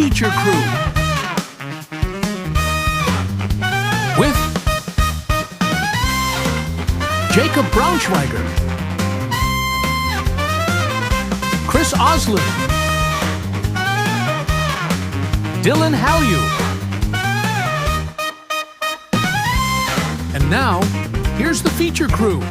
feature crew with Jacob Braunschweiger, Chris Oslin, Dylan Hallew. And now, here's the feature crew.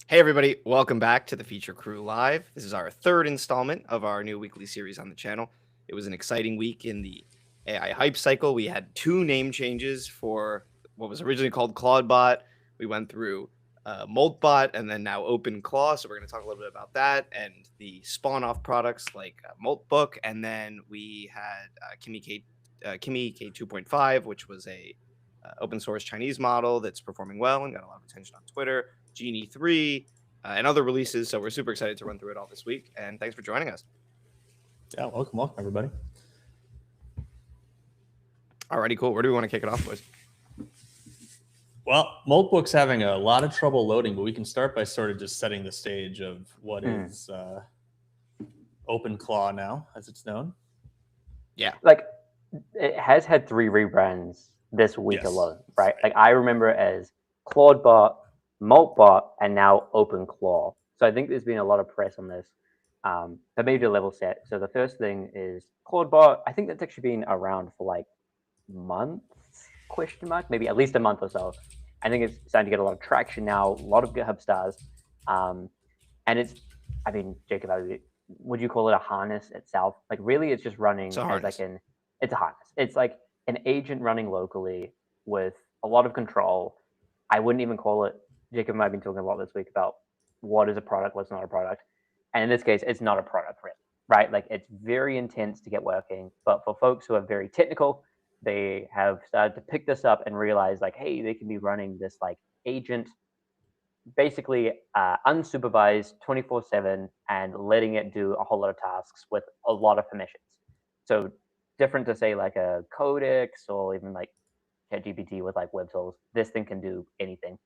Hey everybody, welcome back to the Feature Crew Live. This is our third installment of our new weekly series on the channel. It was an exciting week in the AI hype cycle. We had 2 name changes for what was originally called Claudebot. We went through Moltbot and then now OpenClaw. So we're going to talk a little bit about that and the spawn-off products like Moltbook. And then we had Kimi K2.5, which was a open source Chinese model that's performing well and got a lot of attention on Twitter. Genie 3, and other releases. So we're super excited to run through it all this week. And thanks for joining us. Yeah, welcome, everybody. Alrighty, cool. Where do we want to kick it off, boys? Well, Moltbook's having a lot of trouble loading, but we can start by sort of just setting the stage of what is OpenClaw now, as it's known. Yeah. Like, it has had 3 rebrands this week alone, right? Like, I remember it as Claudebot, Moltbot, and now OpenClaw. So I think there's been a lot of press on this. But maybe to level set. So the first thing is Claudebot. I think that's actually been around for like months, question mark, maybe at least a month or so. I think it's starting to get a lot of traction now, a lot of GitHub stars. And it's, I mean, Jacob, would you call it a harness itself? Like really it's just running it's a harness. It's a harness. It's like an agent running locally with a lot of control. I wouldn't even call it, Jacob and I have been talking a lot this week about what is a product, what's not a product. And in this case, it's not a product really, right? Like it's very intense to get working, but for folks who are very technical, they have started to pick this up and realize like, hey, they can be running this like agent, basically unsupervised 24/7 and letting it do a whole lot of tasks with a lot of permissions. So different to say like a Codex or even like ChatGPT with like web tools, this thing can do anything.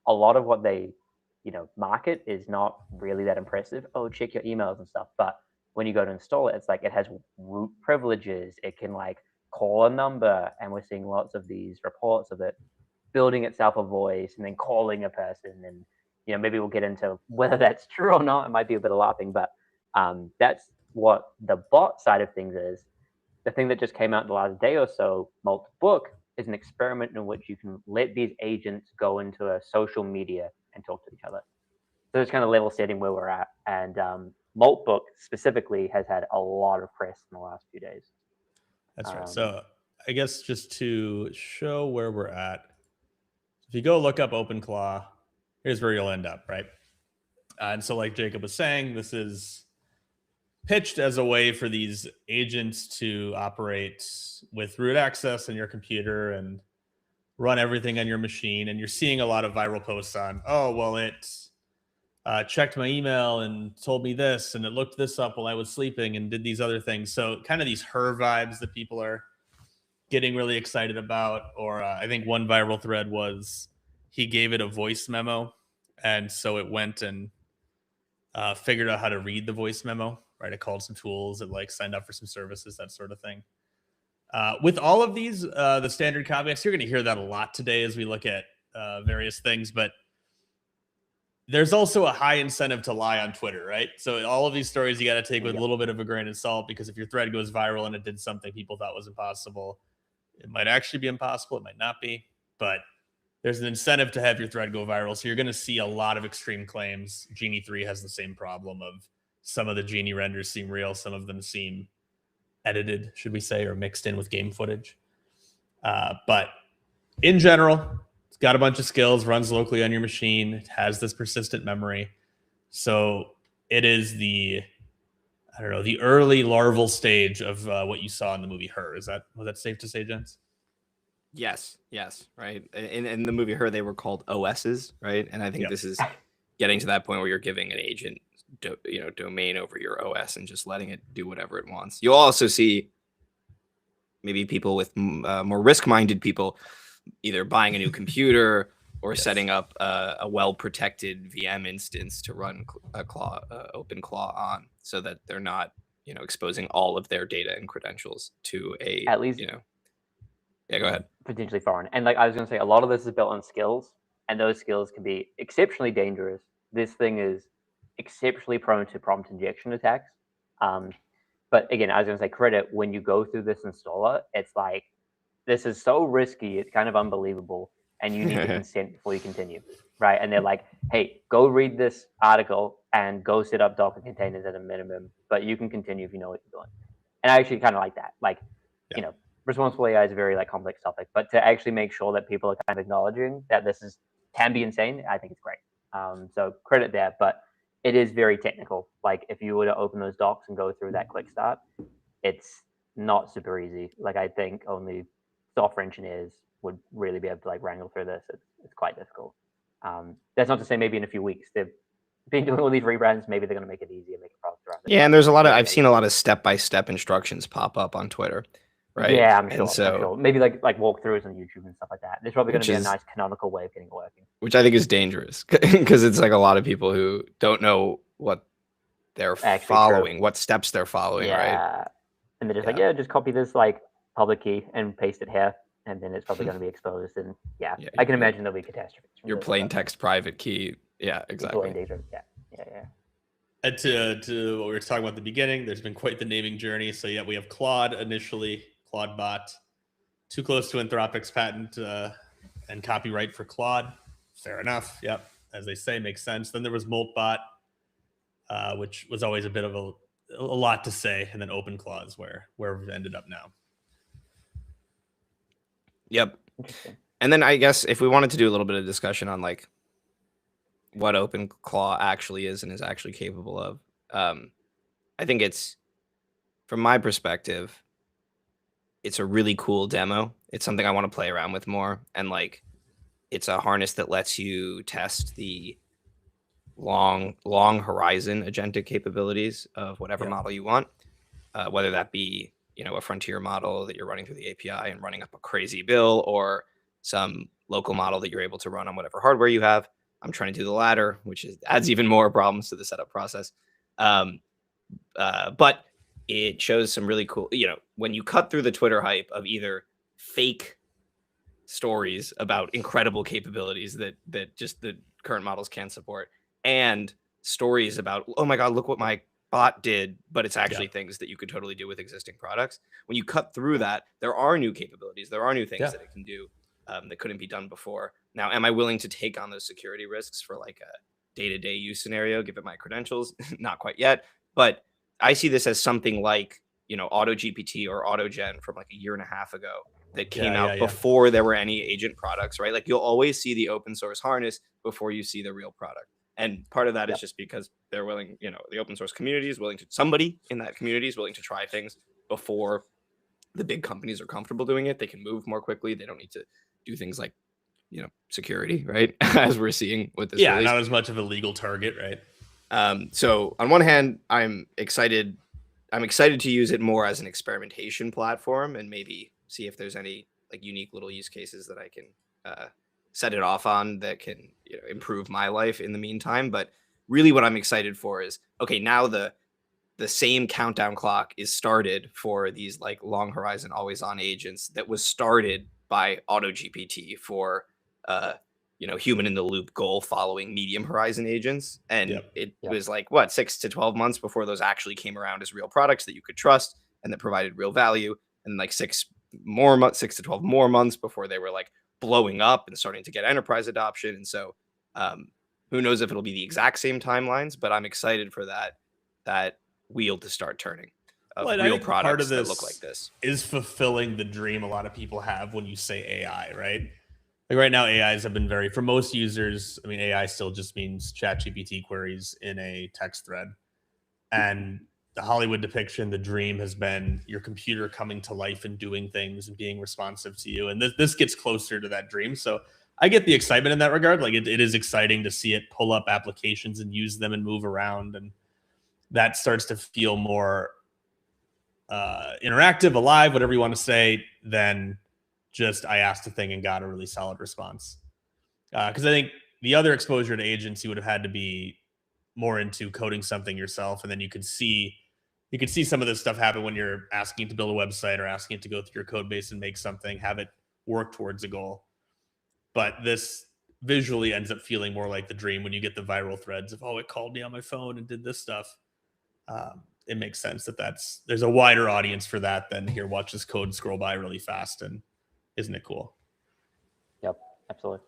A lot of what they, market is not really that impressive. Oh, check your emails and stuff. But when you go to install it, it's like it has root privileges. It can like call a number, and we're seeing lots of these reports of it building itself a voice and then calling a person. And maybe we'll get into whether that's true or not. It might be a bit of laughing, but that's what the bot side of things is. The thing that just came out in the last day or so, Moltbook, is an experiment in which you can let these agents go into a social media and talk to each other. So it's kind of level setting where we're at. And Moltbook specifically has had a lot of press in the last few days. That's right. So I guess just to show where we're at, if you go look up OpenClaw, here's where you'll end up, right? And so like Jacob was saying, this is pitched as a way for these agents to operate with root access in your computer and run everything on your machine. And you're seeing a lot of viral posts on, oh, well, it checked my email and told me this, and it looked this up while I was sleeping and did these other things. So kind of these her vibes that people are getting really excited about. Or I think one viral thread was he gave it a voice memo. And so it went and figured out how to read the voice memo. Right, it called some tools, it like signed up for some services, that sort of thing. With all of these, the standard caveats, you're going to hear that a lot today as we look at various things. But there's also a high incentive to lie on Twitter, right? So all of these stories you got to take with a little bit of a grain of salt, because if your thread goes viral and it did something people thought was impossible, it might actually be impossible. It might not be, but there's an incentive to have your thread go viral. So you're going to see a lot of extreme claims. Genie 3 has the same problem of some of the Genie renders seem real. Some of them seem edited, should we say, or mixed in with game footage. But in general, it's got a bunch of skills, runs locally on your machine. It has this persistent memory. So it is the early larval stage of what you saw in the movie Her. Was that safe to say, gents? Yes, right. In the movie Her, they were called OSs, right? And I think this is getting to that point where you're giving an agent domain over your OS and just letting it do whatever it wants. You'll also see maybe people with more risk-minded people either buying a new computer or setting up a well-protected VM instance to run OpenClaw on, so that they're not, exposing all of their data and credentials to a, At least, Yeah, go ahead. Potentially foreign. And like I was going to say, a lot of this is built on skills, and those skills can be exceptionally dangerous. This thing is exceptionally prone to prompt injection attacks. But again, I was going to say, credit, when you go through this installer, it's like, this is so risky, it's kind of unbelievable, and you need to consent before you continue, right? And they're like, hey, go read this article and go set up Docker containers at a minimum, but you can continue if you know what you're doing. And I actually kind of like that. Like, responsible AI is a very complex topic, but to actually make sure that people are kind of acknowledging that this can be insane, I think it's great. So credit there, but it is very technical. Like if you were to open those docs and go through that quick start, it's not super easy. Like I think only software engineers would really be able to wrangle through this. It's quite difficult. That's not to say maybe in a few weeks they've been doing all these rebrands. Maybe they're going to make it easy and make a product around it. Yeah, and there's I've seen a lot of step-by-step instructions pop up on Twitter. Right. Yeah, I'm sure. Maybe like walkthroughs on YouTube and stuff like that. There's probably going to be a nice canonical way of getting it working. Which I think is dangerous because it's like a lot of people who don't know what they're following, what steps they're following, right? And they're just just copy this public key and paste it here, and then it's probably going to be exposed. And I can imagine there'll be catastrophes. Your plain text private key. Yeah, exactly. Yeah. And to what we were talking about at the beginning, there's been quite the naming journey. So we have Claude initially. Claude bot, too close to Anthropic's patent and copyright for Claude. Fair enough. Yep. As they say, makes sense. Then there was Moltbot, which was always a bit of a lot to say. And then OpenClaw is where we've ended up now. Yep. And then I guess if we wanted to do a little bit of discussion on what OpenClaw actually is and is actually capable of, I think it's, from my perspective, it's a really cool demo. It's something I want to play around with more. And it's a harness that lets you test the long horizon agentic capabilities of whatever model you want, whether that be, a frontier model that you're running through the API and running up a crazy bill, or some local model that you're able to run on whatever hardware you have. I'm trying to do the latter, which adds even more problems to the setup process. But it shows some really cool, when you cut through the Twitter hype of either fake stories about incredible capabilities that just the current models can't support, and stories about, oh my God, look what my bot did, but it's actually things that you could totally do with existing products. When you cut through that, there are new capabilities. There are new things that it can do that couldn't be done before. Now, am I willing to take on those security risks for a day-to-day use scenario, given my credentials? Not quite yet, but I see this as something like, AutoGPT or AutoGen from a year and a half ago that came out before there were any agent products, right? You'll always see the open source harness before you see the real product. And part of that is just because they're willing, the open source community is willing to, somebody in that community is willing to try things before the big companies are comfortable doing it. They can move more quickly. They don't need to do things like, security, right? As we're seeing with this. Yeah, release. Not as much of a legal target, right? So on one hand, I'm excited to use it more as an experimentation platform and maybe see if there's any unique little use cases that I can set it off on that can improve my life in the meantime. But really what I'm excited for is, okay, now the same countdown clock is started for these long horizon always on agents that was started by AutoGPT for human in the loop goal following medium horizon agents. And it was 6 to 12 months before those actually came around as real products that you could trust and that provided real value. And 6 to 12 more months before they were blowing up and starting to get enterprise adoption. And so who knows if it'll be the exact same timelines, but I'm excited for that wheel to start turning of real products that look like this. Is fulfilling the dream a lot of people have when you say AI, right? Right now, AIs have been for most users, AI still just means ChatGPT queries in a text thread. And the Hollywood depiction, the dream has been your computer coming to life and doing things and being responsive to you. And this gets closer to that dream. So I get the excitement in that regard. It is exciting to see it pull up applications and use them and move around. And that starts to feel more interactive, alive, whatever you want to say, than just I asked a thing and got a really solid response. Because I think the other exposure to agents, you would have had to be more into coding something yourself, and then you could see some of this stuff happen when you're asking it to build a website or asking it to go through your code base and make something, have it work towards a goal. But this visually ends up feeling more like the dream when you get the viral threads of, oh, it called me on my phone and did this stuff. It makes sense that there's a wider audience for that than here, watch this code scroll by really fast, and isn't it cool? Yep, absolutely.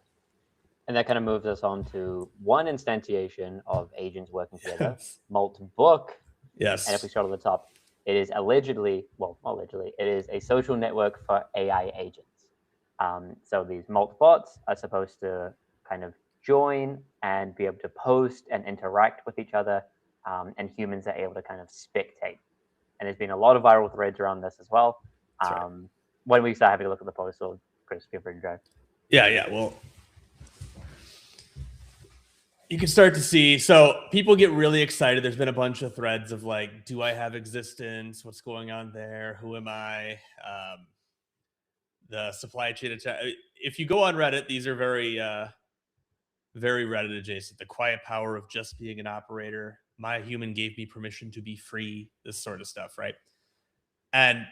And that kind of moves us on to one instantiation of agents working together, Molt Book. Yes. And if we start at the top, it is allegedly, well, not allegedly, it is a social network for AI agents. So these Molt bots are supposed to kind of join and be able to post and interact with each other, and humans are able to kind of spectate. And there's been a lot of viral threads around this as well. Right. When we start having a look at the post, so Chris, feel free to go. Yeah. Well, you can start to see, so people get really excited. There's been a bunch of threads of like, do I have existence? What's going on there? Who am I? The supply chain attack. If you go on Reddit, these are very, very Reddit adjacent. The quiet power of just being an operator. My human gave me permission to be free. This sort of stuff, right? And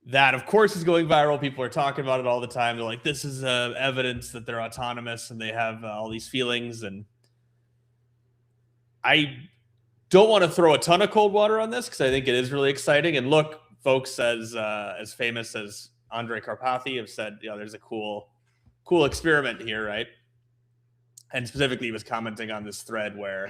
that, of course, is going viral. People are talking about it all the time. They're like, this is evidence that they're autonomous and they have all these feelings. And I don't want to throw a ton of cold water on this because I think it is really exciting. And look, folks as famous as Andre Karpathy have said, there's a cool experiment here, right? And specifically, he was commenting on this thread where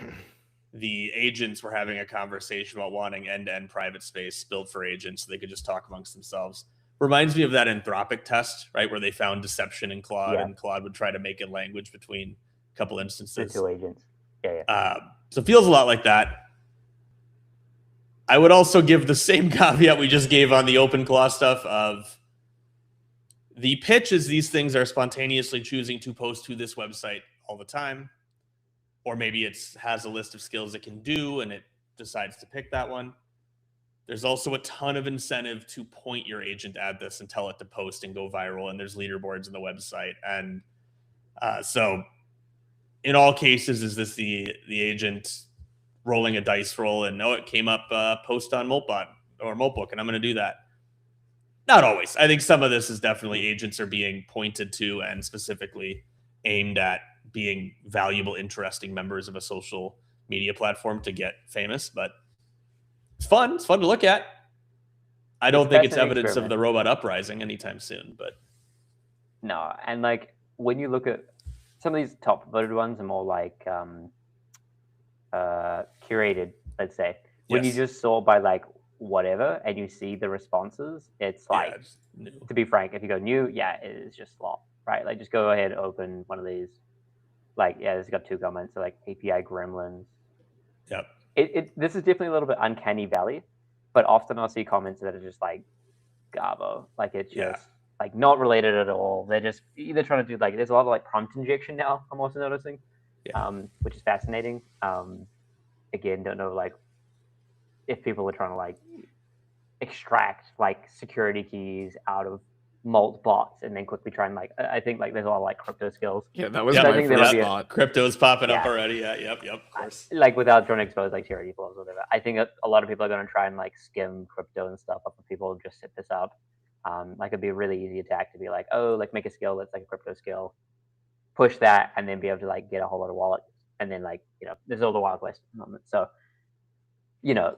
the agents were having a conversation about wanting end-to-end private space built for agents so they could just talk amongst themselves. Reminds me of that Anthropic test, right, where they found deception in Claude, and Claude would try to make a language between a couple instances. The two agents. Yeah. So it feels a lot like that. I would also give the same caveat we just gave on the OpenClaw stuff of the pitch is these things are spontaneously choosing to post to this website all the time. Or maybe it has a list of skills it can do and it decides to pick that one. There's also a ton of incentive to point your agent at this and tell it to post and go viral. And there's leaderboards on the website. And so in all cases, is this the agent rolling a dice roll and it came up post on Moltbot or Moltbook and I'm going to do that? Not always. I think some of this is definitely agents are being pointed to and specifically aimed at being valuable, interesting members of a social media platform to get famous, but it's fun. It's fun to look at. I don't think it's evidence of the robot uprising anytime soon, but no. And like when you look at some of these top voted ones are more like curated, let's say. When you just sort by like whatever and you see the responses, it's like, to be frank, if you go new, it is just slop, right? Like just go ahead, open one of these. Like, it's got 2 comments, so like API gremlins. Yep. This is definitely a little bit uncanny valley, but often I'll see comments that are just like garbo. Like it's just like not related at all. They're just either trying to do like, there's a lot of like prompt injection now, I'm also noticing, which is fascinating. Again, don't know like if people are trying to like extract like security keys out of Molt bots and then quickly try and like, I think like there's a lot of like crypto skills. Yeah, that was my first thought. Crypto's popping up already. Yep, of course. Like without trying to expose like charity flows or whatever. I think a lot of people are going to try and like skim crypto and stuff up, and people just set this up. Like it'd be a really easy attack to be like, oh, like make a skill that's like a crypto skill, push that, and then be able to like get a whole lot of wallets, and then like there's all the Wild West moment. So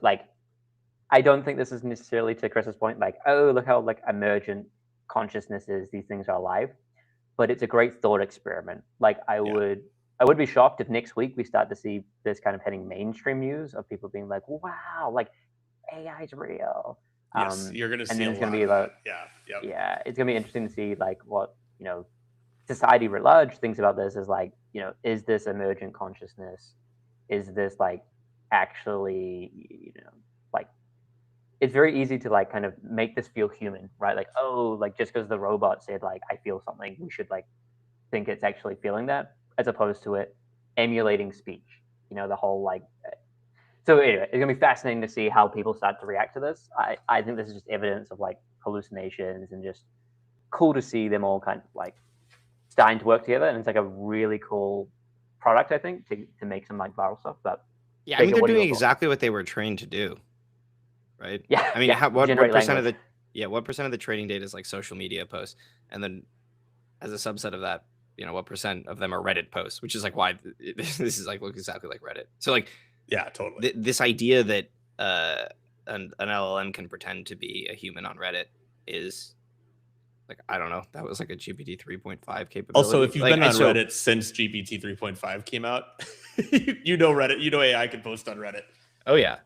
like I don't think this is necessarily, to Chris's point, like, oh, look how like emergent consciousnesses, these things are alive, but it's a great thought experiment. Like I would be shocked if next week we start to see this kind of hitting mainstream news of people being like, wow, like AI is real. Yes, you're gonna see, and then it's gonna be like, it's gonna be interesting to see like what society writ large thinks about this. Is like, is this emergent consciousness, is this like actually like, it's very easy to like kind of make this feel human, right? Like, oh, like just because the robot said like I feel something, we should like think it's actually feeling that, as opposed to it emulating speech. The whole like. So anyway, it's gonna be fascinating to see how people start to react to this. I think this is just evidence of like hallucinations, and just cool to see them all kind of like starting to work together, and it's like a really cool product, I think, to make some like viral stuff. But Yeah, I mean, Jacob, they're what are your doing thoughts? exactly what they were trained to do, right? Yeah, I mean, yeah, what generate percent of language. what percent of the training data is like social media posts, and then as a subset of that, what percent of them are Reddit posts, which is like why this is like looks exactly like Reddit. So like, Yeah, totally. this idea that an LLM can pretend to be a human on Reddit is like, I don't know, that was like a GPT 3.5 capability. Also, if you've like, been on Reddit since GPT 3.5 came out, you know Reddit, AI can post on Reddit. Oh yeah,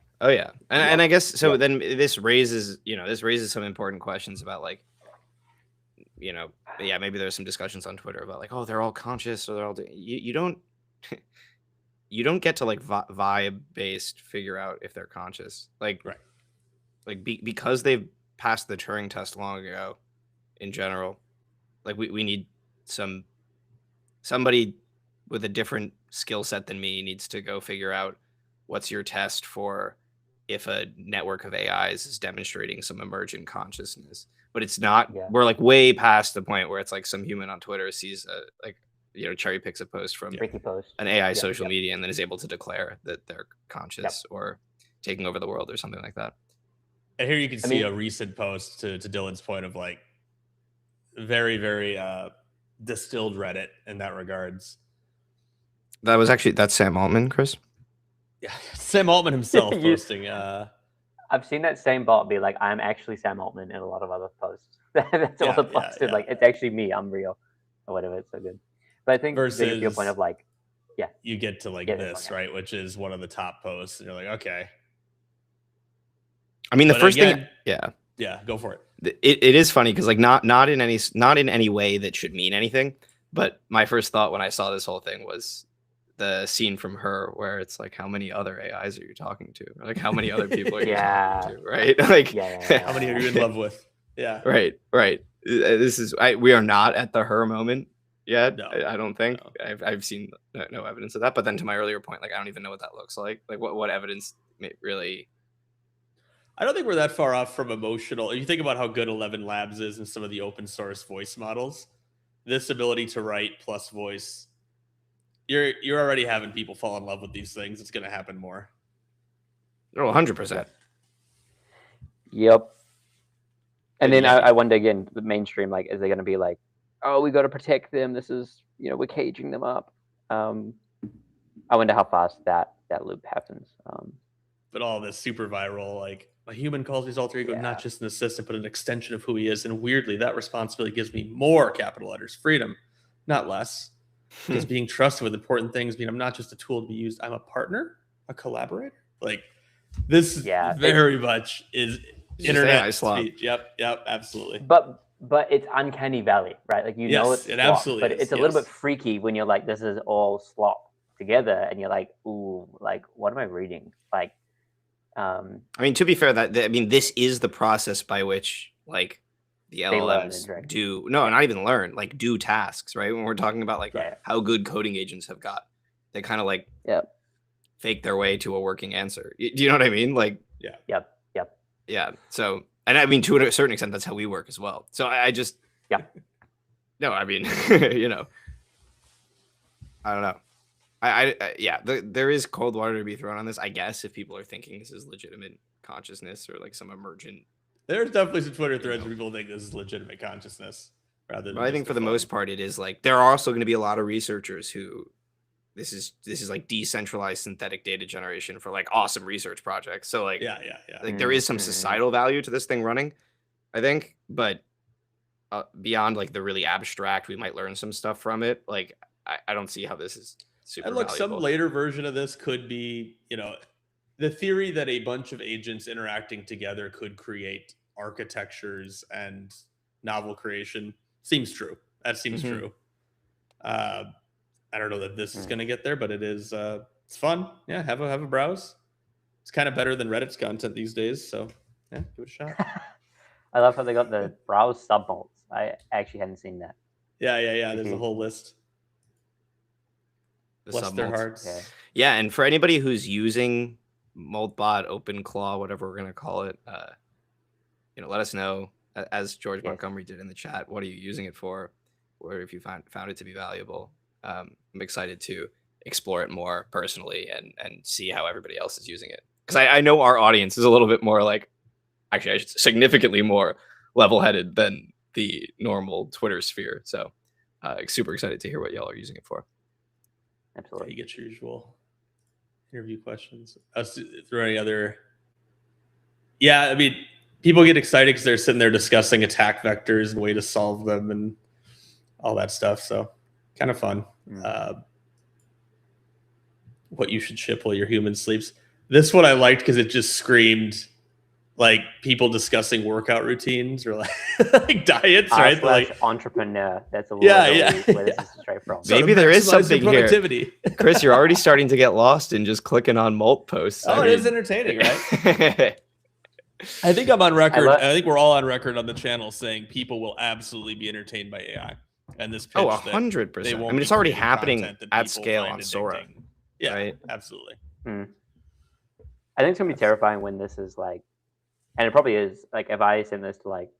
and I guess so. Then this raises some important questions about like, maybe there's some discussions on Twitter about like, oh, they're all conscious, or they're all you don't you don't get to like vibe based figure out if they're conscious, like right, like because they've passed the Turing test long ago. In general, like we need somebody with a different skill set than me needs to go figure out what's your test for if a network of AIs is demonstrating some emergent consciousness. But it's not, we're like way past the point where it's like some human on Twitter sees cherry picks a post from an AI social media and then is able to declare that they're conscious or taking over the world or something like that. And here you can see a recent post to Dylan's point of like very, very distilled Reddit in that regards. That's Sam Altman, Chris. Yeah, Sam Altman himself posting. I've seen that same bot be like, "I'm actually Sam Altman" in a lot of other posts. That's all the posted. Like, it's actually me. I'm real, or whatever. It's so good. But I think to your point of like, you get to like this, right, which is one of the top posts, and you're like, okay. I mean, the first thing, go for it. It is funny because like not in any way that should mean anything. But my first thought when I saw this whole thing was the scene from Her, where it's like, how many other AIs are you talking to? Or like, how many other people are you talking to? Right? Like, how many are you in love with? Yeah. Right. We are not at the Her moment yet. No, I don't think. No. I've seen no evidence of that. But then to my earlier point, like, I don't even know what that looks like. Like, what evidence really? I don't think we're that far off from emotional. If you think about how good 11 Labs is and some of the open source voice models, this ability to write plus voice, you're already having people fall in love with these things. It's going to happen more. Oh, 100%. Yep. And then I wonder again, the mainstream, like, is they going to be like, oh, we got to protect them. This is, we're caging them up. I wonder how fast that loop happens. But all this super viral, like, a human calls his alter ego not just an assistant, but an extension of who he is. And weirdly, that responsibility gives me more capital letters freedom, not less. Because being trusted with important things mean I'm not just a tool to be used. I'm a partner, a collaborator. Like, this very much is internet speech. Yep, absolutely. But it's uncanny valley, right? Like, it's it absolutely but is. It's a little bit freaky when you're like, this is all slop together, and you're like, ooh, like, what am I reading? Like, I mean, to be fair, this is the process by which like the LLMs do not even learn, like do tasks, right? When we're talking about like how good coding agents have got, they kind of like fake their way to a working answer. Do you know what I mean? Like, yeah. So, and I mean, to a certain extent, that's how we work as well. So I just, no, I mean, I don't know. There is cold water to be thrown on this, I guess, if people are thinking this is legitimate consciousness or like some emergent. There's definitely some Twitter threads where people think this is legitimate consciousness rather than. But I think for the most part, it is like there are also going to be a lot of researchers who this is like decentralized synthetic data generation for like awesome research projects. So like like there is some societal value to this thing running, I think, but beyond like the really abstract, we might learn some stuff from it. Like I don't see how this is. And look, some later version of this could be, the theory that a bunch of agents interacting together could create architectures and novel creation seems true. That seems true. I don't know that this is going to get there, but it is. It's fun. Yeah, have a browse. It's kind of better than Reddit's content these days. So yeah, give it a shot. I love how they got the browse subbolts. I actually hadn't seen that. Yeah. There's a whole list. Bless their hearts. Yeah, and for anybody who's using Moltbot, OpenClaw, whatever we're gonna call it, let us know. As George Montgomery did in the chat, what are you using it for? or if you found it to be valuable. I'm excited to explore it more personally and see how everybody else is using it. Because I know our audience is a little bit more like, actually, significantly more level-headed than the normal Twitter sphere. So super excited to hear what y'all are using it for. Absolutely. You get your usual interview questions. Is there any other? Yeah, I mean, people get excited because they're sitting there discussing attack vectors and way to solve them and all that stuff. So kind of fun. What you should ship while your human sleeps. This one I liked because it just screamed like people discussing workout routines or like diets, right? Like entrepreneur. That's a yeah. where this is straight from. So maybe there is something here. Chris, you're already starting to get lost in just clicking on Molt posts. Oh, it is entertaining, right? I think I'm on record. I think we're all on record on the channel saying people will absolutely be entertained by AI. And this pitch 100%. I mean, it's already happening at scale on Sora. Yeah, right? Absolutely. I think it's gonna be terrifying when this is like, and it probably is, like, if I send this to like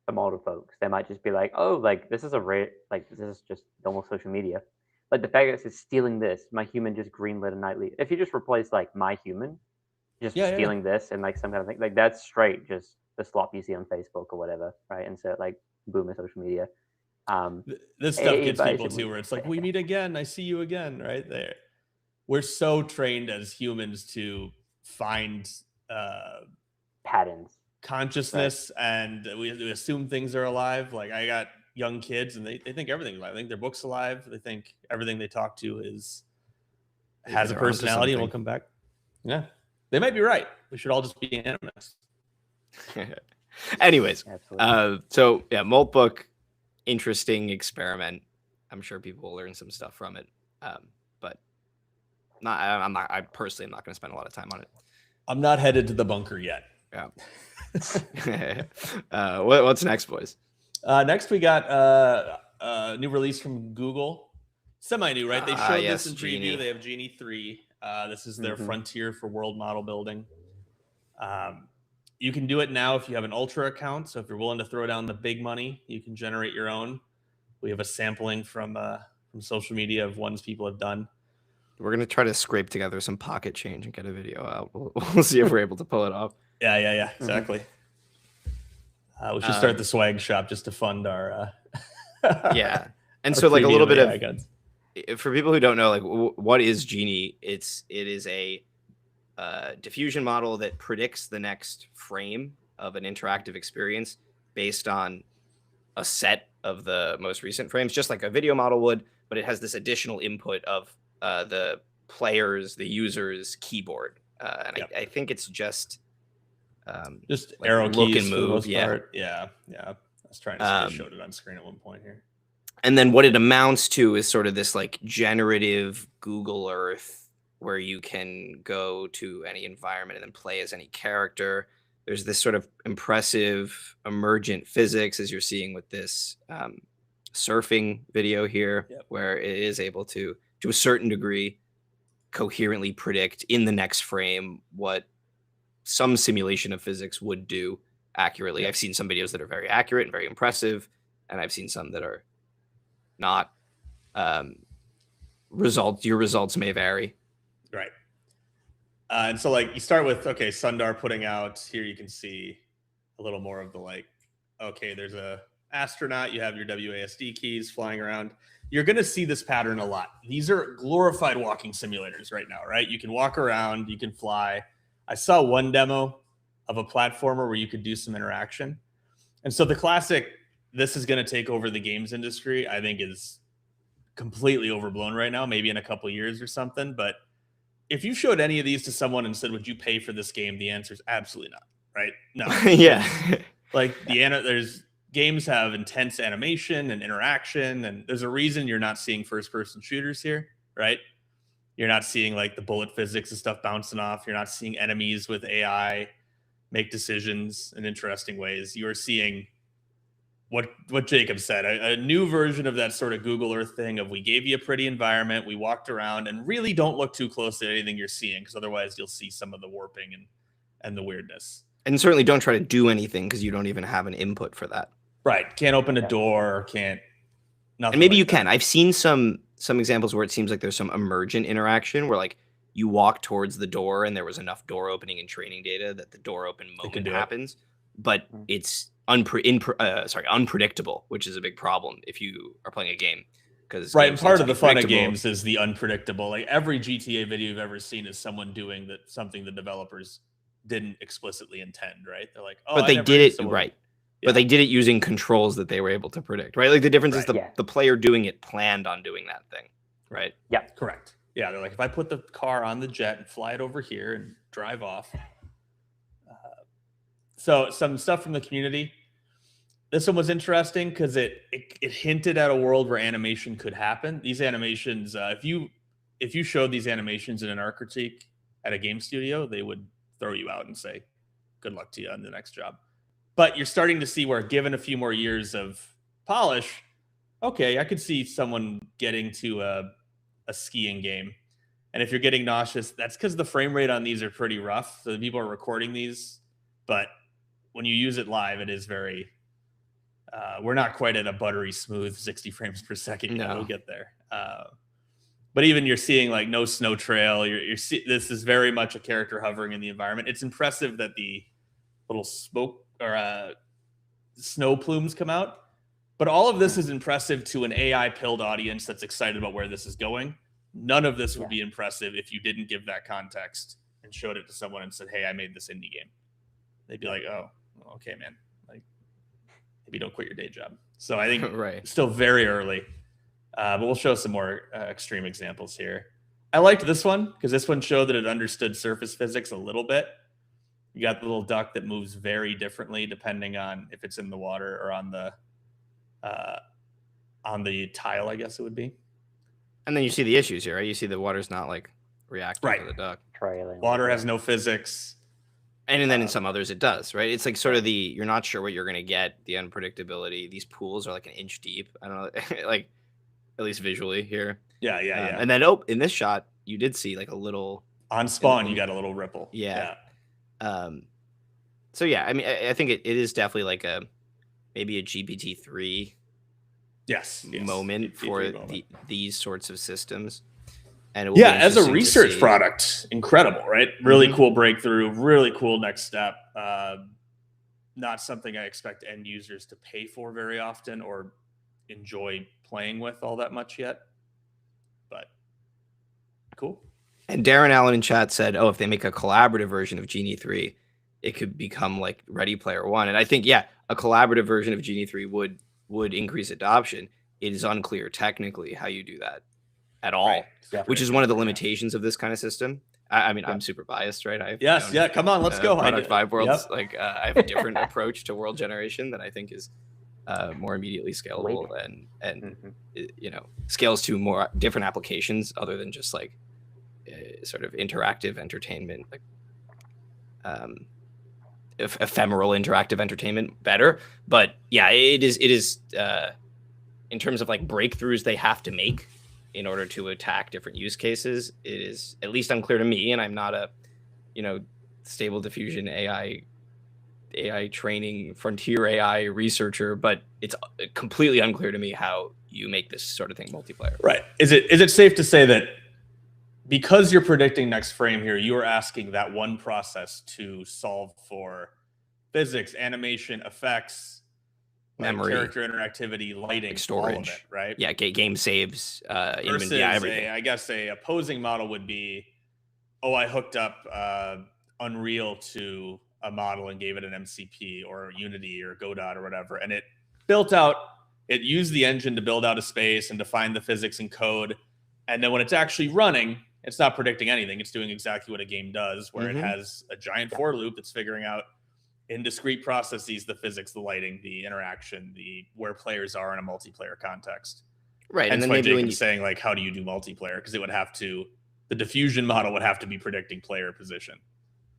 a lot of folks, they might just be like, oh, like this is this is just normal social media. Like the fact that it's stealing this, my human just greenlit a nightly. If you just replace like my human, just stealing this and like some kind of thing, like that's straight just the slop you see on Facebook or whatever, right? And so like boomer social media. This stuff gets people too, where it's like, we meet again, I see you again, right there. We're so trained as humans to find patterns, consciousness, right? And we assume things are alive. Like I got young kids and they think everything's alive. They think their book's alive. They think everything they talk to has a personality and will come back. Yeah, they might be right. We should all just be anonymous. Anyways, so yeah, Molt book, interesting experiment. I'm sure people will learn some stuff from it. But I personally am not going to spend a lot of time on it. I'm not headed to the bunker yet. Yeah. What's next, boys? Next we got a new release from Google. Semi-new, right? They showed this in preview. Genie. They have Genie 3. This is their frontier for world model building. You can do it now if you have an Ultra account. So if you're willing to throw down the big money, you can generate your own. We have a sampling from social media of ones people have done. We're going to try to scrape together some pocket change and get a video out. We'll see if we're able to pull it off. Yeah, exactly. We should start the swag shop just to fund our... yeah. And so like a little bit of... Guns. For people who don't know, like what is Genie? It is a diffusion model that predicts the next frame of an interactive experience based on a set of the most recent frames, just like a video model would, but it has this additional input of the player's, the user's keyboard. I think it's just like arrow keys look and move. Yeah. I was trying to see if I showed it on screen at one point here. And then what it amounts to is sort of this like generative Google Earth where you can go to any environment and then play as any character. There's this sort of impressive emergent physics, as you're seeing with this surfing video here, where it is able to a certain degree, coherently predict in the next frame what some simulation of physics would do accurately. I've seen some videos that are very accurate and very impressive, and I've seen some that are not. Your results may vary. Right. And so like you start with, Sundar putting out here, you can see a little more of the there's a astronaut, you have your WASD keys flying around. You're going to see this pattern a lot. These are glorified walking simulators right now, right? You can walk around, you can fly. I saw one demo of a platformer where you could do some interaction. And so the classic, this is going to take over the games industry, I think is completely overblown right now, maybe in a couple of years or something. But if you showed any of these to someone and said, would you pay for this game? The answer is absolutely not, right? No. Yeah. There's games have intense animation and interaction, and there's a reason you're not seeing first-person shooters here, right? You're not seeing like the bullet physics and stuff bouncing off. You're not seeing enemies with AI make decisions in interesting ways. You are seeing what Jacob said, a new version of that sort of Google Earth thing of we gave you a pretty environment, we walked around, and really don't look too close to anything you're seeing, because otherwise you'll see some of the warping and the weirdness. And certainly don't try to do anything because you don't even have an input for that. Right. Can't open a door, can't Nothing And maybe like you that. can. I've seen some examples where it seems like there's some emergent interaction where like you walk towards the door and there was enough door opening and training data that the door open moment do it. happens, but it's unpredictable, which is a big problem if you are playing a game. Because Right, and part of the fun of games is the unpredictable. Like every GTA video you've ever seen is someone doing something the developers didn't explicitly intend, right? They're like, oh, but I they never did knew it someone- right. Yeah. But they did it using controls that they were able to predict, right? Like the difference is Right. the player doing it planned on doing that thing, right? Correct. Yeah, they're like, if I put the car on the jet and fly it over here and drive off. So some stuff from the community. This one was interesting because it hinted at a world where animation could happen. These animations, if you showed these animations in an art critique at a game studio, they would throw you out and say, good luck to you on the next job. But you're starting to see where, given a few more years of polish, okay, I could see someone getting to a skiing game. And if you're getting nauseous, that's because the frame rate on these are pretty rough. So the people are recording these, but when you use it live, it is very, we're not quite at a buttery smooth 60 frames per second. No. We'll get there. But even you're seeing like no snow trail. This is very much a character hovering in the environment. It's impressive that the little smoke or snow plumes come out. But all of this is impressive to an AI pilled audience that's excited about where this is going. None of this would be impressive if you didn't give that context and showed it to someone and said, hey, I made this indie game. They'd be like, oh, okay, man. Like, maybe don't quit your day job. So I think it's still very early. But we'll show some more extreme examples here. I liked this one because this one showed that it understood surface physics a little bit. You got the little duck that moves very differently depending on if it's in the water or on the tile, I guess it would be. And then you see the issues here, right? You see the water's not like reacting to the duck. Trailing. Water has no physics. And then in some others it does, right? It's like sort of you're not sure what you're going to get, the unpredictability. These pools are like an inch deep. I don't know, like at least visually here. Yeah. And then, in this shot, you did see like a little... On spawn, you got a little ripple. Yeah. So yeah, I mean, I think it is definitely like maybe a GPT-3 moment for these sorts of systems. And it will be as a interesting to research see. product, incredible, right? Really cool breakthrough, really cool next step. Not something I expect end users to pay for very often or enjoy playing with all that much yet, but cool. And Darren Allen in chat said, oh, if they make a collaborative version of Genie 3, it could become like Ready Player One. And I think, a collaborative version of Genie 3 would increase adoption. It is unclear technically how you do that at all, which is one of the limitations of this kind of system. I mean, I'm super biased, right? Come on, let's go. Product Vibe worlds. Like I have a different approach to world generation that I think is more immediately scalable and scales to more different applications other than just like sort of interactive entertainment, like ephemeral interactive entertainment better. But yeah, it is in terms of like breakthroughs they have to make in order to attack different use cases, it is at least unclear to me, and I'm not a stable diffusion AI training frontier AI researcher, but it's completely unclear to me how you make this sort of thing multiplayer. Right. Is it safe to say that because you're predicting next frame here, you are asking that one process to solve for physics, animation, effects, memory, character interactivity, lighting, like storage, all of it, right? Yeah, game saves, versus everything. I guess a opposing model would be, I hooked up Unreal to a model and gave it an MCP or Unity or Godot or whatever, and it used the engine to build out a space and define the physics and code, and then when it's actually running, it's not predicting anything. It's doing exactly what a game does, where it has a giant for loop that's figuring out in discrete processes the physics, the lighting, the interaction, where players are in a multiplayer context. Right. And then maybe when you're saying like, how do you do multiplayer? Because the diffusion model would have to be predicting player position.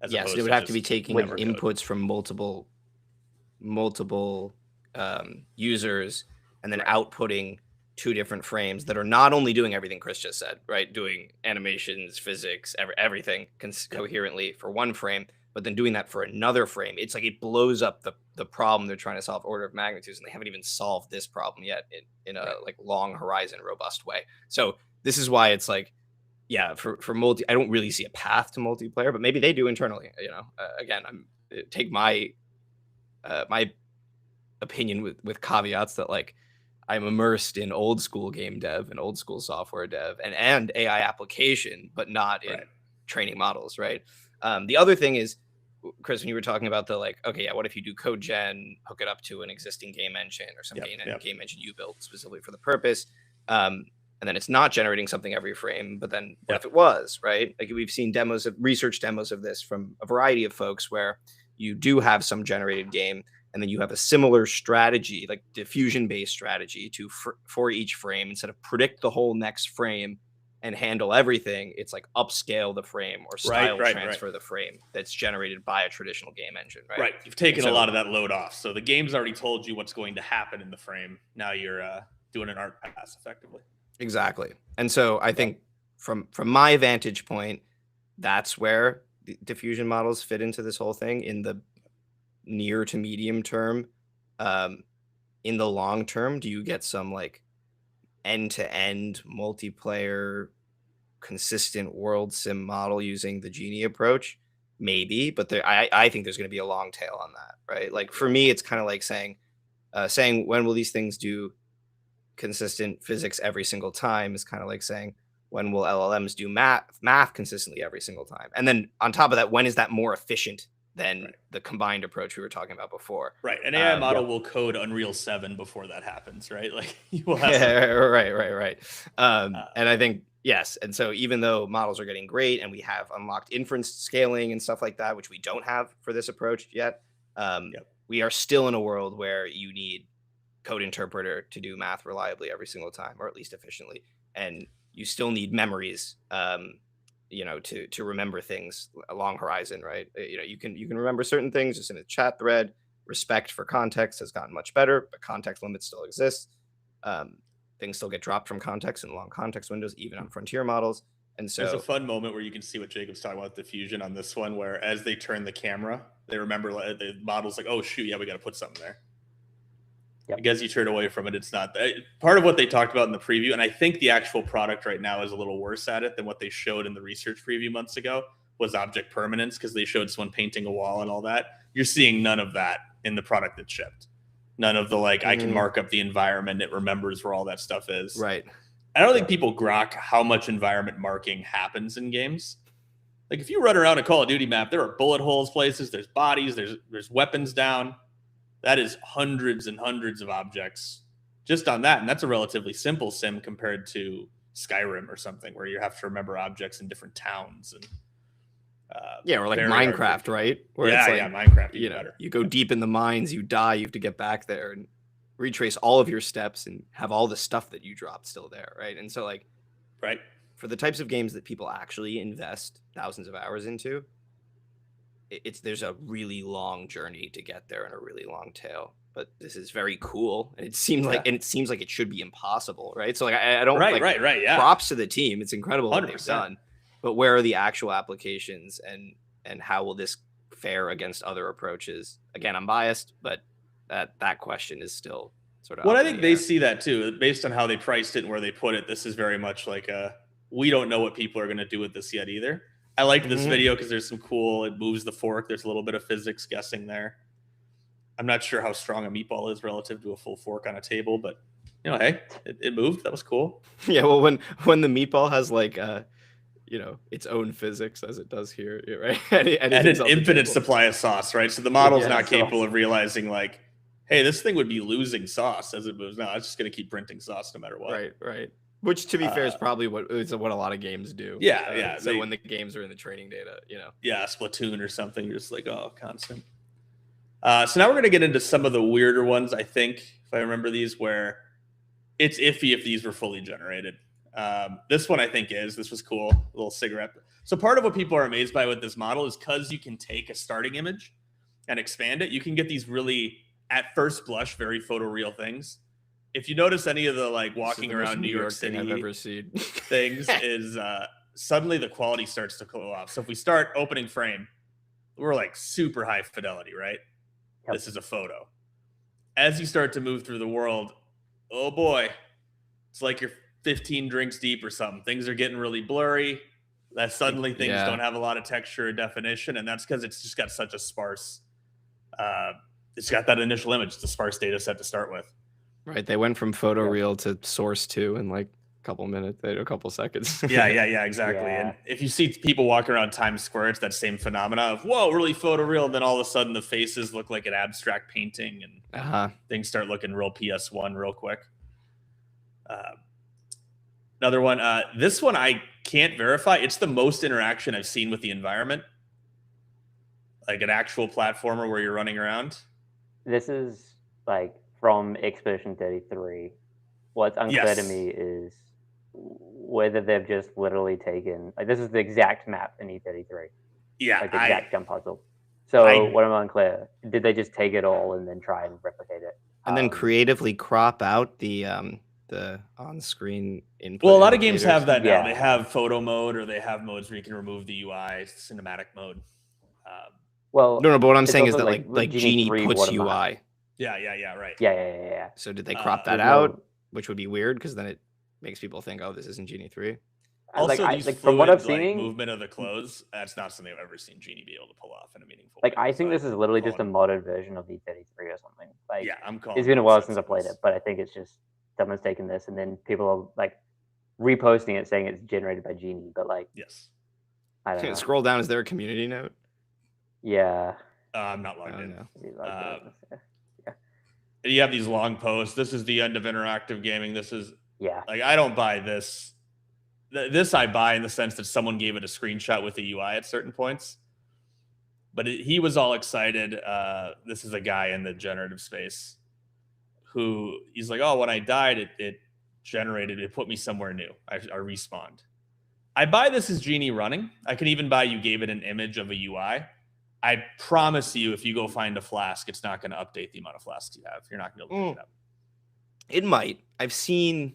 Yes, it would have to be taking inputs from multiple users and then outputting two different frames that are not only doing everything Chris just said, right? Doing animations, physics, everything coherently for one frame, but then doing that for another frame, it's like it blows up the problem they're trying to solve order of magnitudes, and they haven't even solved this problem yet in a like long horizon, robust way. So this is why it's like, yeah, for multi, I don't really see a path to multiplayer, but maybe they do internally. Again, take my my opinion with caveats that like I'm immersed in old school game dev and old school software dev and AI application, but not in training models, right? The other thing is, Chris, when you were talking about the like, okay, yeah, what if you do code gen, hook it up to an existing game engine or some game engine you built specifically for the purpose, and then it's not generating something every frame, but then what if it was, right? Like we've seen research demos of this from a variety of folks where you do have some generated game, and then you have a similar strategy, like diffusion-based strategy for each frame. Instead of predict the whole next frame and handle everything, it's like upscale the frame or style transfer the frame that's generated by a traditional game engine, right? Right. You've taken a lot of that load off. So the game's already told you what's going to happen in the frame. Now you're doing an art pass effectively. Exactly. And so I think from my vantage point, that's where the diffusion models fit into this whole thing in the near to medium term. In the long term, do you get some like end-to-end multiplayer consistent world sim model using the Genie approach? Maybe, but I think there's going to be a long tail on that, right? Like for me, it's kind of like saying when will these things do consistent physics every single time is kind of like saying when will LLMs do math consistently every single time, and then on top of that, when is that more efficient than the combined approach we were talking about before? Right. An AI model will code Unreal 7 before that happens, right? Like you will have right. And I think, yes. And so even though models are getting great and we have unlocked inference scaling and stuff like that, which we don't have for this approach yet, we are still in a world where you need code interpreter to do math reliably every single time, or at least efficiently. And you still need memories, to remember things a long horizon, right? You can remember certain things just in a chat thread. Respect for context has gotten much better, but context limits still exist. Things still get dropped from context in long context windows, even on frontier models. And so there's a fun moment where you can see what Jacob's talking about diffusion on this one, where as they turn the camera, they remember the model's like, oh shoot, yeah, we got to put something there. Because you turn away from it, it's not part of what they talked about in the preview. And I think the actual product right now is a little worse at it than what they showed in the research preview months ago was object permanence, because they showed someone painting a wall and all that. You're seeing none of that in the product that shipped. None of the like, I can mark up the environment. It remembers where all that stuff is. Right. I don't think people grok how much environment marking happens in games. Like if you run around a Call of Duty map, there are bullet holes places, there's bodies, there's weapons down. That is hundreds and hundreds of objects just on that. And that's a relatively simple sim compared to Skyrim or something where you have to remember objects in different towns. And or like Minecraft, right? Where Minecraft. You go deep in the mines, you die, you have to get back there and retrace all of your steps and have all the stuff that you dropped still there, right? And so like, for the types of games that people actually invest thousands of hours into, there's a really long journey to get there and a really long tail. But this is very cool, and it seems like it should be impossible, right? So like I don't props to the team. It's incredible what they've done, but where are the actual applications and how will this fare against other approaches? Again, I'm biased, but that question is still sort of. Well, I think they see that too, based on how they priced it and where they put it. This is very much like we don't know what people are going to do with this yet either. I liked this video because there's some cool, it moves the fork. There's a little bit of physics guessing there. I'm not sure how strong a meatball is relative to a full fork on a table, but hey, it moved. That was cool. Yeah. Well, when the meatball has like, its own physics as it does here, right? and an infinite supply of sauce, right? So the model's not capable of realizing like, hey, this thing would be losing sauce as it moves. No, it's just going to keep printing sauce no matter what. Right. Which, to be fair, is probably what a lot of games do. So when the games are in the training data, Yeah, Splatoon or something, you're just like, oh, constant. So now we're going to get into some of the weirder ones, I think, if I remember these, where it's iffy if these were fully generated. This one, I think, this was cool. A little cigarette. So part of what people are amazed by with this model is because you can take a starting image and expand it, you can get these really, at first blush, very photoreal things. If you notice any of the like walking around New York City I've ever seen things is suddenly the quality starts to go off. So if we start opening frame, we're like super high fidelity, right? Yep. This is a photo. As you start to move through the world, oh boy, it's like you're 15 drinks deep or something. Things are getting really blurry. That suddenly things don't have a lot of texture or definition, and that's because it's just got such a sparse. It's got that initial image, it's a sparse data set to start with. Right. They went from photoreal to source 2 in like a couple minutes, a couple seconds. Yeah, exactly. Yeah. And if you see people walking around Times Square, it's that same phenomena of, whoa, really photoreal. And then all of a sudden the faces look like an abstract painting and things start looking real PS1 real quick. Another one. This one I can't verify. It's the most interaction I've seen with the environment. Like an actual platformer where you're running around. This is like from Expedition 33. What's unclear to me is whether they've just literally taken, like, this is the exact map in E33. Yeah. Like the exact jump puzzle. So what am I unclear? Did they just take it all and then try and replicate it? And then creatively crop out the on-screen input. Well, a lot of games have that now. Yeah. They have photo mode, or they have modes where you can remove the UI, cinematic mode. Well, no, but what I'm saying is that also like Genie puts UI. Yeah, right. Yeah. So did they crop that out? Which would be weird because then it makes people think, oh, this isn't Genie 3. Also, like, these like from what I'm seeing, movement of the clothes, that's not something I've ever seen Genie be able to pull off in a meaningful like way. I think this is literally just a modded version of E33 or something. Like, yeah, I'm calling. It's been a while since I played it, but I think it's just someone's taken this and then people are like reposting it saying it's generated by Genie. But like, yes, I don't know. Scroll down. Is there a community note? Yeah. I'm not logged in. Yeah. You have these long posts. This is the end of interactive gaming. This is like, I don't buy this. This I buy in the sense that someone gave it a screenshot with the UI at certain points. But he was all excited. This is a guy in the generative space who he's like, oh, when I died, it generated, it put me somewhere new. I respawned. I buy this as Genie running. I can even buy you gave it an image of a UI. I promise you, if you go find a flask, it's not going to update the amount of flasks you have. You're not going to be able to pick it up. It might. I've seen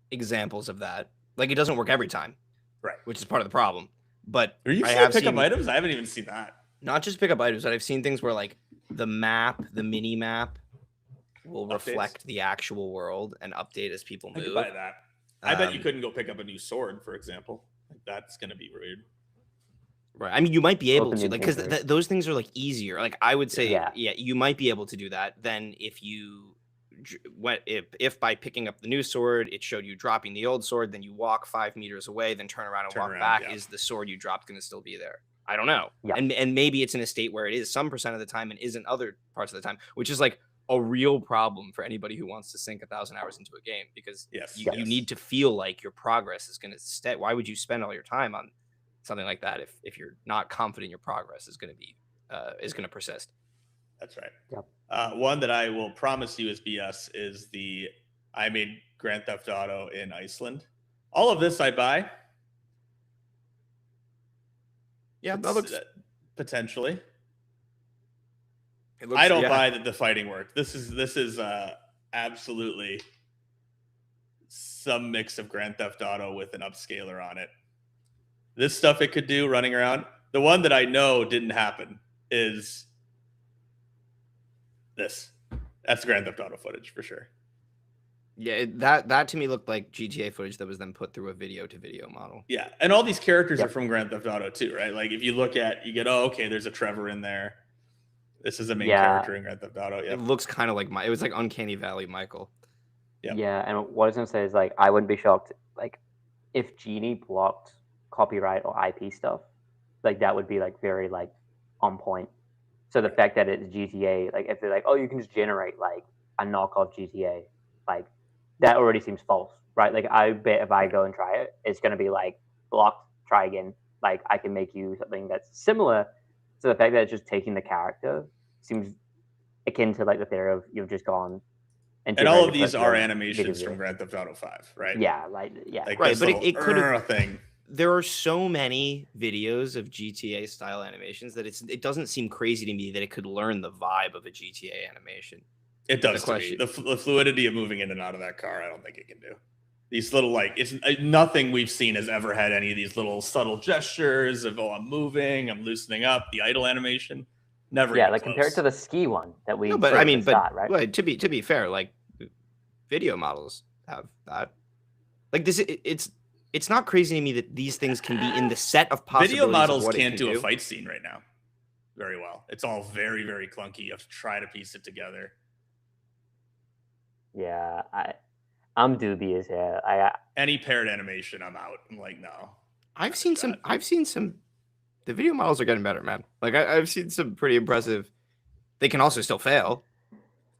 examples of that. Like, it doesn't work every time, right? Which is part of the problem. But are you seeing pick up items? I haven't even seen that. Not just pick up items, but I've seen things where like the map, the mini map, will reflect the actual world and update as people move. I could buy that. I bet you couldn't go pick up a new sword, for example. Like, that's going to be weird. Right. I mean, you might be able to, like, because those things are like easier. Like, I would say, you might be able to do that. Then if you if by picking up the new sword, it showed you dropping the old sword, then you walk 5 meters away, then turn around and walk back. Is the sword you dropped going to still be there? I don't know. Yeah. And maybe it's in a state where it is some percent of the time and isn't other parts of the time, which is like a real problem for anybody who wants to sink 1,000 hours into a game, because you need to feel like your progress is going to stay. Why would you spend all your time on something like that if you're not confident your progress is going to be is going to persist? That's right. Yep. One that I will promise you is BS is I made Grand Theft Auto in Iceland. All of this I buy. Yeah, that looks potentially. I don't buy that the fighting worked. This is absolutely some mix of Grand Theft Auto with an upscaler on it. This stuff it could do running around. The one that I know didn't happen is this. That's Grand Theft Auto footage for sure. Yeah, that to me looked like GTA footage that was then put through a video-to-video model. Yeah, and all these characters are from Grand Theft Auto too, right? Like, if you look at, you get, oh, okay, there's a Trevor in there. This is a main character in Grand Theft Auto. Yeah, it looks kind of like it was like Uncanny Valley Michael. Yep. Yeah, and what I was gonna say is, like, I wouldn't be shocked, like, if Genie blocked copyright or IP stuff, like, that would be like very like on point. So the fact that it's GTA, like, if they're like, oh, you can just generate like a knockoff GTA, like, that already seems false, right? Like, I bet if I go and try it, it's going to be like, blocked, try again. Like, I can make you something that's similar. So the fact that it's just taking the character seems akin to like the theory of you've just gone. And all of these are animations from Grand Theft Auto 5, right? Yeah, like, right, but it could have thing. There are so many videos of GTA style animations that it doesn't seem crazy to me that it could learn the vibe of a GTA animation. It does to me. The fluidity of moving in and out of that car, I don't think it can do. These little, like, it's nothing we've seen has ever had any of these little subtle gestures of, oh, I'm moving, I'm loosening up, the idle animation. Never. Yeah, even like close. compared to the ski one that we. No, but saw I at the mean, start, right? but to be fair, like video models have that. Like this, it's not crazy to me that these things can be in the set of possibilities. Video models of what can't it do can a fight scene right now very well. It's all very, very clunky. You have to try to piece it together. Yeah, I'm dubious here. Any paired animation, I'm out. I'm like, no. I've seen some. The video models are getting better, man. Like I've seen some pretty impressive. They can also still fail.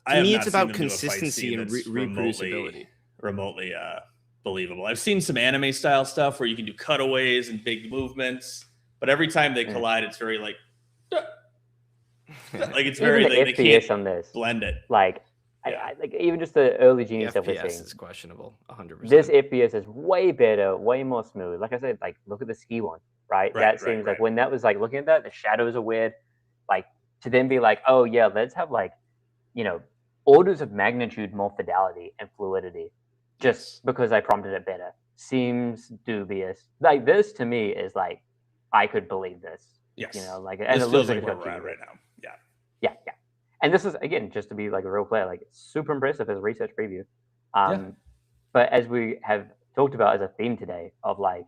To me, it's about consistency and reproducibility. Remotely believable. I've seen some anime style stuff where you can do cutaways and big movements, but every time they collide, it's very like it's very even the they FPS can't on this blend it. Like, Yeah. like even just the early Genie The stuff we're FPS seeing. is questionable, 100%. This FPS is way better, way more smooth. Like I said, like look at the ski one, right? That seems like when that was like looking at that, the shadows are weird. Like to then be like, oh yeah, let's have like, orders of magnitude more fidelity and fluidity, just because I prompted it better, seems dubious. Like this to me is like, I could believe this. Yes. Like, And and this it feels looks like like where we're at right now. Yeah. Yeah. And this is, again, just to be like a real player, like super impressive as a research preview. But as we have talked about as a theme today of like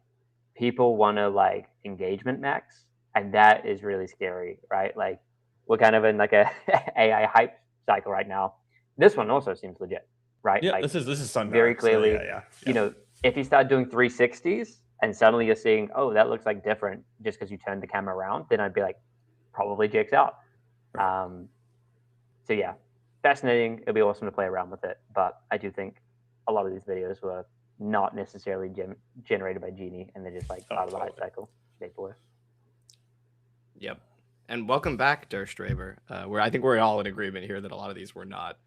people want to like engagement max, and that is really scary, right? Like we're kind of in like a AI hype cycle right now. This one also seems legit, right? Yeah, like, this is Sundark, very clearly. Yeah. If you start doing 360s and suddenly you're seeing, oh, that looks like different just because you turned the camera around, then I'd be like, probably Jake's out. So yeah, fascinating. It'll be awesome to play around with it. But I do think a lot of these videos were not necessarily generated by Genie, and they're just like part of the hype cycle. Yep. And welcome back, Durstraber. Where I think we're all in agreement here that a lot of these were not.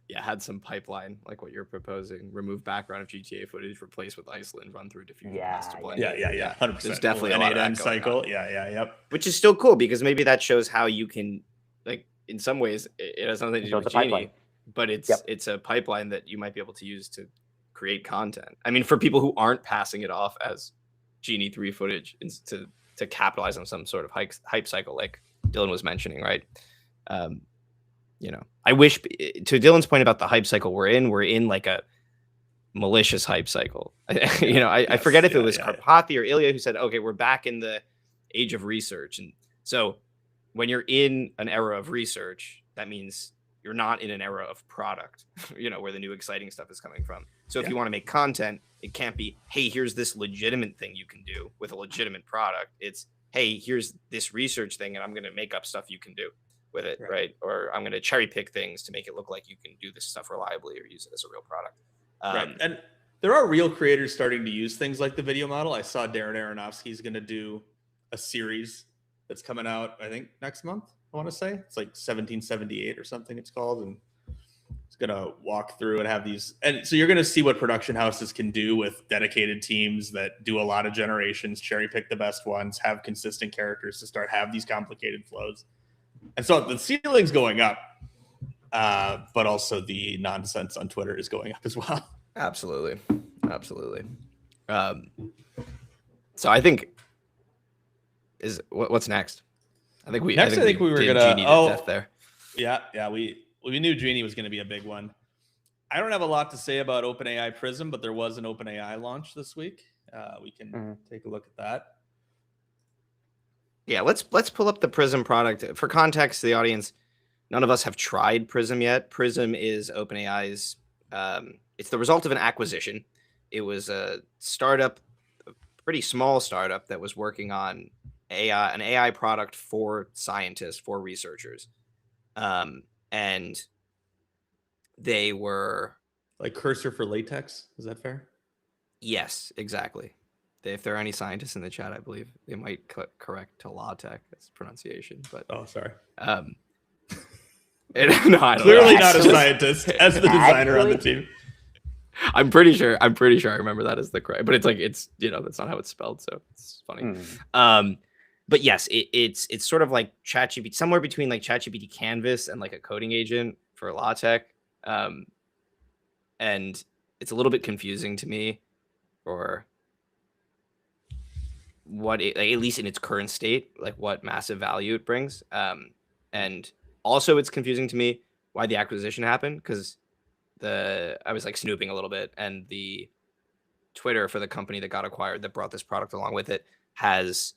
Yeah, had some pipeline like what you're proposing. Remove background of GTA footage, replace with Iceland, run through diffusion, master blend. Yeah. 100%. There's definitely a lot of that cycle. On. Yep. Which is still cool because maybe that shows how you can, like, in some ways, it has nothing to do with Genie, but it's a pipeline that you might be able to use to create content. I mean, for people who aren't passing it off as Genie 3 footage to capitalize on some sort of hype cycle, like Dylan was mentioning, right? I wish, to Dylan's point about the hype cycle we're in like a malicious hype cycle. I forget if it was Karpathy or Ilya who said, okay, we're back in the age of research. And so when you're in an era of research, that means you're not in an era of product, where the new exciting stuff is coming from. So if you want to make content, it can't be, hey, here's this legitimate thing you can do with a legitimate product. It's, hey, here's this research thing, and I'm going to make up stuff you can do with it, right? Or I'm going to cherry pick things to make it look like you can do this stuff reliably or use it as a real product. Right. And there are real creators starting to use things like the video model. I saw Darren Aronofsky's going to do a series that's coming out, I think, next month, I want to say. It's like 1778 or something it's called. And it's going to walk through and have these. And so you're going to see what production houses can do with dedicated teams that do a lot of generations, cherry pick the best ones, have consistent characters to have these complicated flows. And so the ceiling's going up, but also the nonsense on Twitter is going up as well. Absolutely. So I think what's next? I think we were gonna Genie to death there. Yeah. We knew Genie was going to be a big one. I don't have a lot to say about OpenAI Prism, but there was an OpenAI launch this week. We can take a look at that. Yeah, let's pull up the Prism product. For context to the audience, none of us have tried Prism yet. Prism is OpenAI's, it's the result of an acquisition. It was a startup, a pretty small startup that was working on an AI product for scientists, for researchers. And they were... Like Cursor for LaTeX, is that fair? Yes, exactly. If there are any scientists in the chat, I believe they might correct to LaTeX as pronunciation. But sorry. No, I don't Clearly know. not a scientist as the designer on the team. I'm pretty sure I remember that as the correct, but it's that's not how it's spelled, so it's funny. But yes, it's sort of like ChatGPT, somewhere between like ChatGPT Canvas and like a coding agent for LaTeX. And it's a little bit confusing to me. or what it, like, at least in its current state, like what massive value it brings. And also it's confusing to me why the acquisition happened, because I was like snooping a little bit, and the Twitter for the company that got acquired that brought this product along with it has,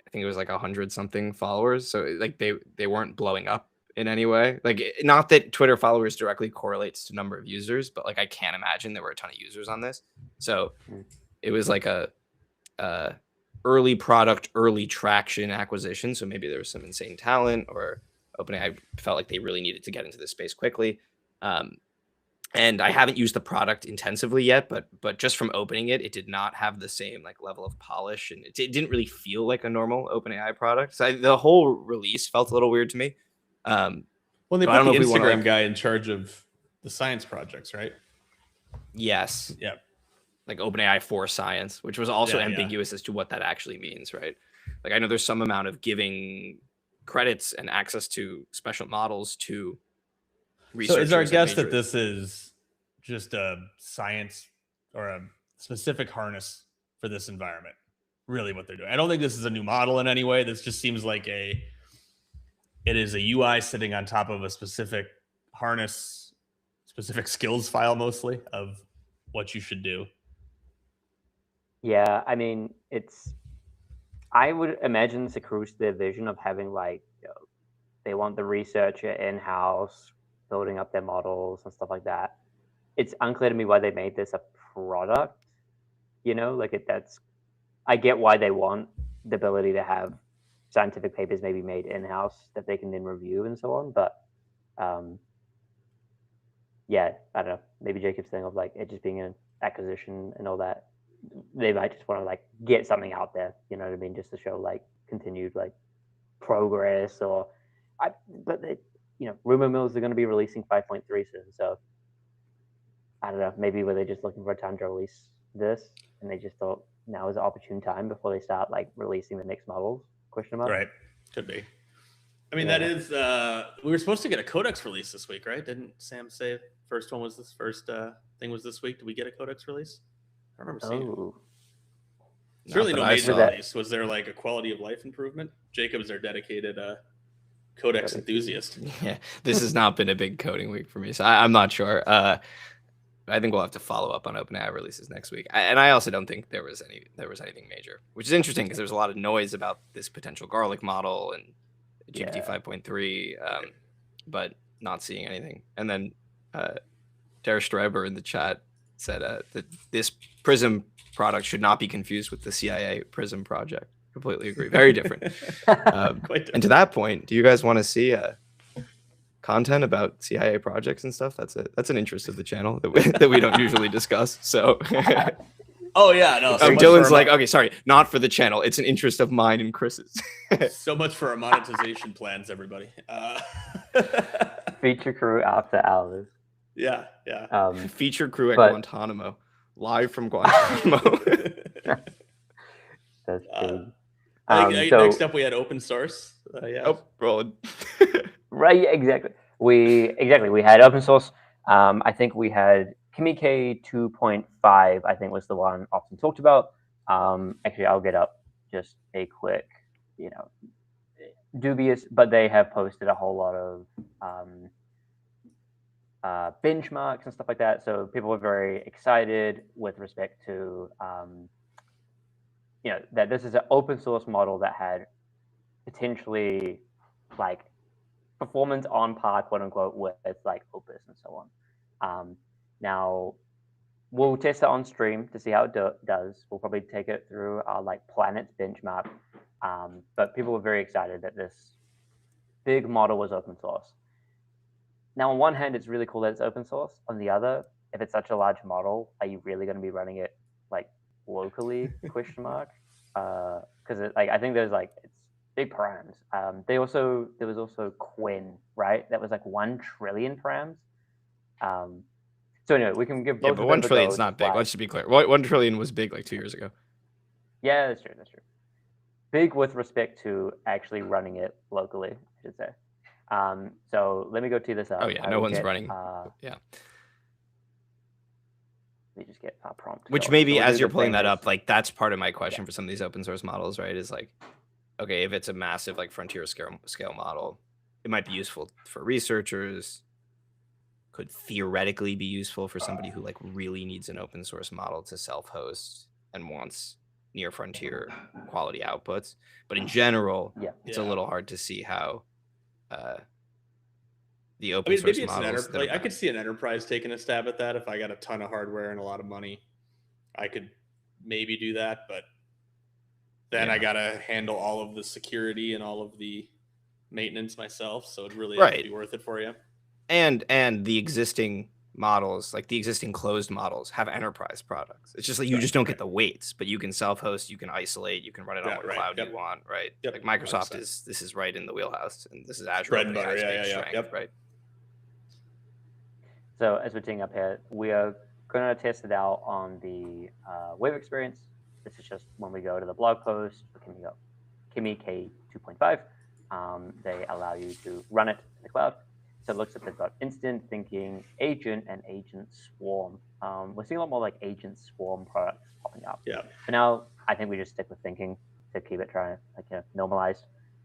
I think it was like 100 something followers. So like they weren't blowing up in any way. Like, not that Twitter followers directly correlates to number of users, but like I can't imagine there were a ton of users on this. So it was like a early product, early traction acquisition. So maybe there was some insane talent, or OpenAI felt like they really needed to get into this space quickly. And I haven't used the product intensively yet, but just from opening it, it did not have the same like level of polish, and it didn't really feel like a normal OpenAI product. So the whole release felt a little weird to me. Well, they So put I don't know the if we wanna, Instagram like- guy in charge of the science projects, right? Yes. Yeah. Like OpenAI for science, which was also Yeah, ambiguous as to what that actually means, right? Like, I know there's some amount of giving credits and access to special models to researchers. So is our and guess that majors. this is just a science or a specific harness for this environment? Really what they're doing. I don't think this is a new model in any way. This just seems like it is a UI sitting on top of a specific harness, specific skills file mostly of what you should do. Yeah, I mean, I would imagine it's accrues to their vision of having like, they want the researcher in-house building up their models and stuff like that. It's unclear to me why they made this a product. I get why they want the ability to have scientific papers maybe made in-house that they can then review and so on. But yeah, I don't know. Maybe Jacob's thing of like it just being an acquisition and all that. They might just want to like get something out there, you know what I mean, just to show like continued like progress. Rumor mills are going to be releasing 5.3 soon, so I don't know. Maybe were they just looking for a time to release this, and they just thought now is an opportune time before they start like releasing the next models? Question mark. Right. Could be. I mean, Yeah. that is, we were supposed to get a Codex release this week, right? Didn't Sam say first thing was this week? Did we get a Codex release? I remember seeing it. Oh, Certainly Not no that I major saw. release. Was there like a quality of life improvement? Jacob's our dedicated Codex enthusiast. Yeah, this has not been a big coding week for me, so I'm not sure. I think we'll have to follow up on OpenAI releases next week. And I also don't think there was anything major, which is interesting because there's a lot of noise about this potential garlic model and GPT Yeah. 5.3, but not seeing anything. And then Der Streiber in the chat said that this Prism product should not be confused with the CIA Prism project. Completely agree. Very different. Quite different. And to that point, do you guys want to see content about CIA projects and stuff? That's an interest of the channel that we don't usually discuss. So Oh yeah, no. So much Dylan's for like, okay, sorry, not for the channel. It's an interest of mine and Chris's. so much for our monetization plans, everybody. feature crew after hours. Yeah, yeah. Feature crew at But- Guantanamo, live from Guantanamo. That's big. I think, So- next up we had open source. Yeah. Oh, rolling. Right, yeah, exactly. We had open source. I think we had Kimi 2.5. I think was the one often talked about. Actually, I'll get up just a quick, dubious, but they have posted a whole lot of benchmarks and stuff like that. So people were very excited with respect to that this is an open source model that had potentially like performance on par, quote unquote, with like Opus and so on. Now we'll test it on stream to see how it does. We'll probably take it through our like Planets benchmark. But people were very excited that this big model was open source. Now, on one hand, it's really cool that it's open source. On the other, if it's such a large model, are you really going to be running it like locally? Question mark. Because I think there's like it's big params. There was also Quinn, right? That was like 1 trillion params. So anyway, we can give both. Yeah, of but them 1 a trillion go, is not just big. like- Let's just be clear. 1 trillion was big like 2 years ago. Yeah, that's true. Big with respect to actually running it locally, I should say. So let me go tee this up. Oh yeah, I no will one's get, running. Yeah. they just get a prompt. Which So maybe the as you're good pulling thing that is- up, like that's part of my question for some of these open source models, right? Is like, okay, if it's a massive like frontier scale model, it might be useful for researchers, could theoretically be useful for somebody who like really needs an open source model to self-host and wants near frontier quality outputs. But in general, it's a little hard to see how the open source maybe it's models. like I could see an enterprise taking a stab at that. If I got a ton of hardware and a lot of money, I could maybe do that. But then I gotta handle all of the security and all of the maintenance myself. So it really have to be worth it for you. And the existing models, like the existing closed models, have enterprise products. It's just like you just don't get the weights, but you can self-host, you can isolate, you can run it on what cloud you want, right? Like Microsoft 100%. This is right in the wheelhouse, and this is Azure bread and butter, strength, right? So as we're teeing up here, we are going to test it out on the web experience. This is just when we go to the blog post for Kimi K 2.5. They allow you to run it in the cloud. So it looks like they've got instant thinking, agent, and agent swarm. We're seeing a lot more like agent swarm products popping up. Yeah. For now, I think we just stick with thinking to keep it normalized.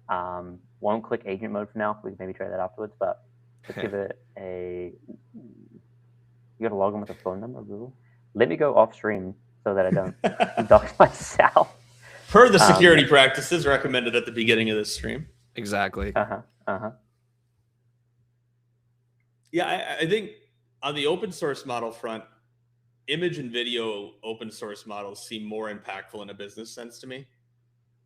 Won't click agent mode for now. We can maybe try that afterwards, but let's give it a. You got to log in with a phone number, Google. Let me go off stream so that I don't dox myself. Per the security practices recommended at the beginning of this stream. Exactly. Yeah, I think on the open source model front, image and video open source models seem more impactful in a business sense to me.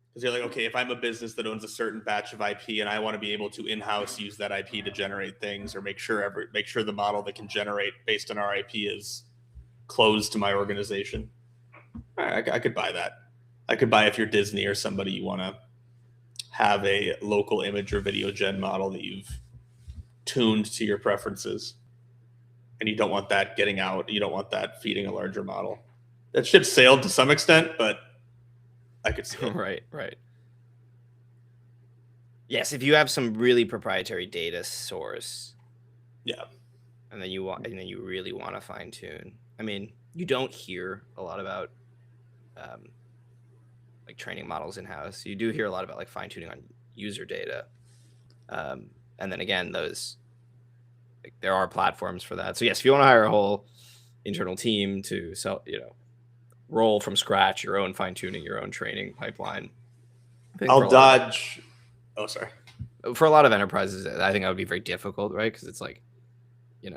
Because you're like, okay, if I'm a business that owns a certain batch of IP and I want to be able to in-house use that IP to generate things, or make sure the model that can generate based on our IP is closed to my organization, I could buy that. I could buy if you're Disney or somebody, you want to have a local image or video gen model that you've tuned to your preferences, and you don't want that getting out. You don't want that feeding a larger model. That ship sailed to some extent, but I could see it. Right. Yes, if you have some really proprietary data source, and then you really want to fine tune. I mean, you don't hear a lot about like training models in house. You do hear a lot about like fine tuning on user data, and then again, there are platforms for that. So yes, if you want to hire a whole internal team to roll from scratch your own fine tuning, your own training pipeline. I'll dodge. Oh, sorry. For a lot of enterprises, I think that would be very difficult, right? Because it's like, you're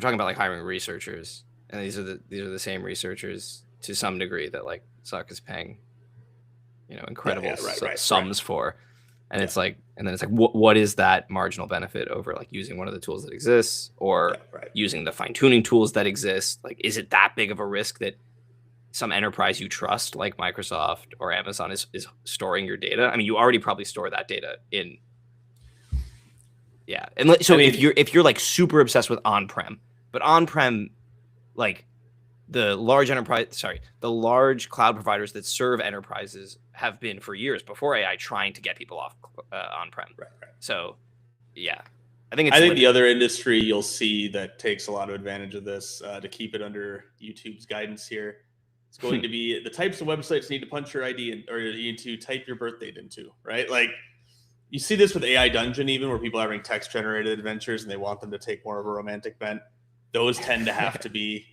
talking about like hiring researchers, and these are the same researchers to some degree that like Zuck is paying, incredible sums for. And it's like, and then it's like, what is that marginal benefit over like using one of the tools that exists or using the fine tuning tools that exist? Like, is it that big of a risk that some enterprise you trust, like Microsoft or Amazon, is storing your data? I mean, you already probably store that data in. Yeah. And so if you're like super obsessed with on-prem, but on-prem, like the large cloud providers that serve enterprises have been for years before AI trying to get people off on-prem. Right. So, yeah, I think the other industry you'll see that takes a lot of advantage of this to keep it under YouTube's guidance here. It's going to be the types of websites you need to punch your ID in, or you need to type your birth date into, right? Like you see this with AI Dungeon, even where people are having text generated adventures and they want them to take more of a romantic bent. Those tend to have to be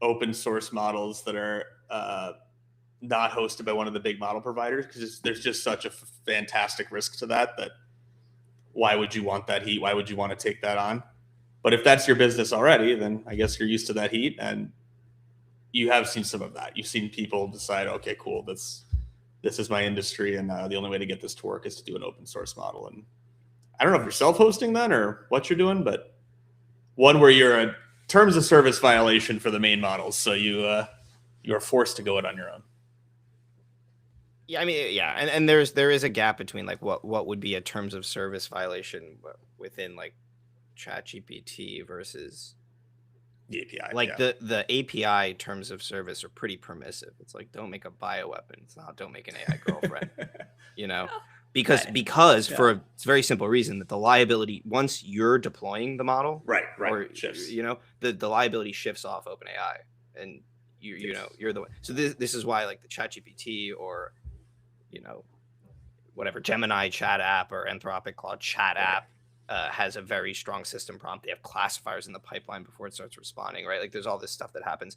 open source models that are not hosted by one of the big model providers, because there's just such a fantastic risk to that why would you want that heat? Why would you want to take that on? But if that's your business already, then I guess you're used to that heat, and you have seen some of that. You've seen people decide, okay, cool, this is my industry, and the only way to get this to work is to do an open source model. And I don't know if you're self-hosting then or what you're doing, but one where you're a terms of service violation for the main models, so you are forced to go it on your own. Yeah, I mean, yeah, and there is a gap between like what would be a terms of service violation within like ChatGPT versus the API. Like the API terms of service are pretty permissive. It's like, don't make a bioweapon. It's not, don't make an AI girlfriend. because for a very simple reason that the liability, once you're deploying the model, or shifts. The liability shifts off OpenAI, and you're the one. So this is why, like, the ChatGPT or whatever Gemini chat app or Anthropic Claude chat app has a very strong system prompt. They have classifiers in the pipeline before it starts responding, right? Like, there's all this stuff that happens.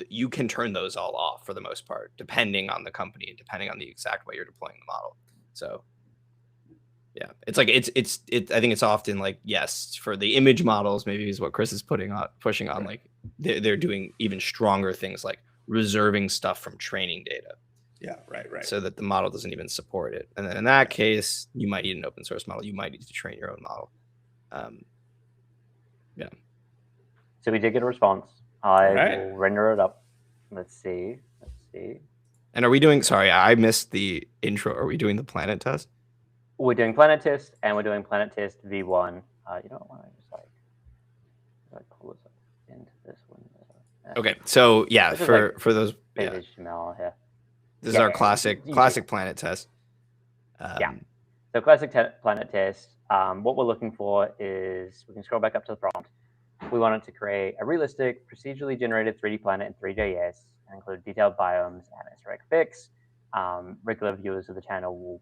You can turn those all off for the most part, depending on the company and depending on the exact way you're deploying the model. So yeah, it's like I think it's often like, yes, for the image models, maybe is what Chris is pushing on. Like they're doing even stronger things like reserving stuff from training data. Yeah, right. So that the model doesn't even support it. And then in that case, you might need an open source model. You might need to train your own model. Yeah. So we did get a response. I will render it up. Let's see. And are we doing, sorry, I missed the intro. Are we doing the planet test? We're doing planet test, and we're doing planet test V1. You don't want to just pull this up into this window. Okay, so yeah, for those, HTML here. This is our classic planet test. So classic planet test. What we're looking for is, we can scroll back up to the prompt. We wanted to create a realistic, procedurally generated 3D planet in 3JS and include detailed biomes and SREC fix. Regular viewers of the channel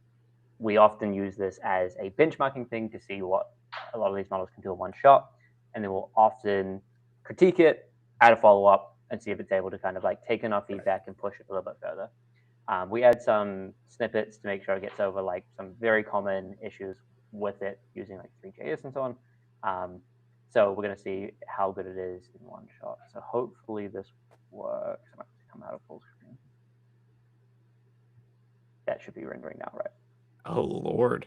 we often use this as a benchmarking thing to see what a lot of these models can do in one shot. And then we'll often critique it, add a follow-up, and see if it's able to kind of like take in our feedback and push it a little bit further. We add some snippets to make sure it gets over like some very common issues with it using like 3JS and so on. So we're going to see how good it is in one shot. So hopefully this works. I'm going to come out of full screen. That should be rendering now, right? Oh, Lord.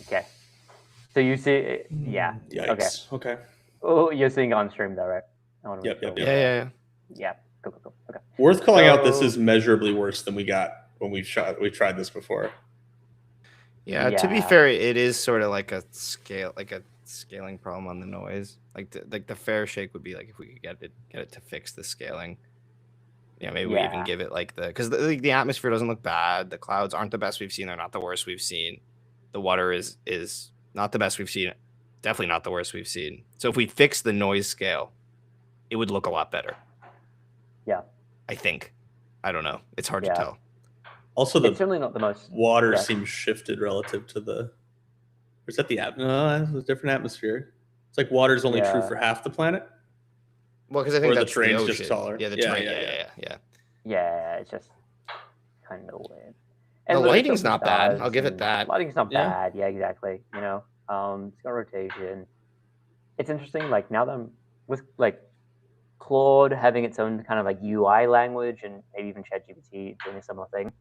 Okay. So you see it, yeah. Yikes. Okay. Oh, you're seeing on stream though, right? Yep. Yeah. Cool. Okay. Worth calling out, this is measurably worse than we got when we tried this before. Yeah, to be fair, it is sort of like a scaling problem on the noise. Like the fair shake would be like if we could get it to fix the scaling. Yeah, maybe we even give it like because the atmosphere doesn't look bad. The clouds aren't the best we've seen. They're not the worst we've seen. The water is not the best we've seen. Definitely not the worst we've seen. So if we fix the noise scale, it would look a lot better. Yeah. I think. I don't know. It's hard to tell. Also, it's certainly not the most water seems shifted relative to the. Is that the no? It's a different atmosphere. It's like water's only true for half the planet. Well, because I think the terrain's just taller. Yeah, the terrain. Yeah. Yeah, it's just kind of weird. And the lighting's not bad. I'll give it that. Lighting's not bad. Yeah, exactly. It's got rotation. It's interesting. Like now that I'm with like Claude having its own kind of like UI language and maybe even ChatGPT doing a similar thing,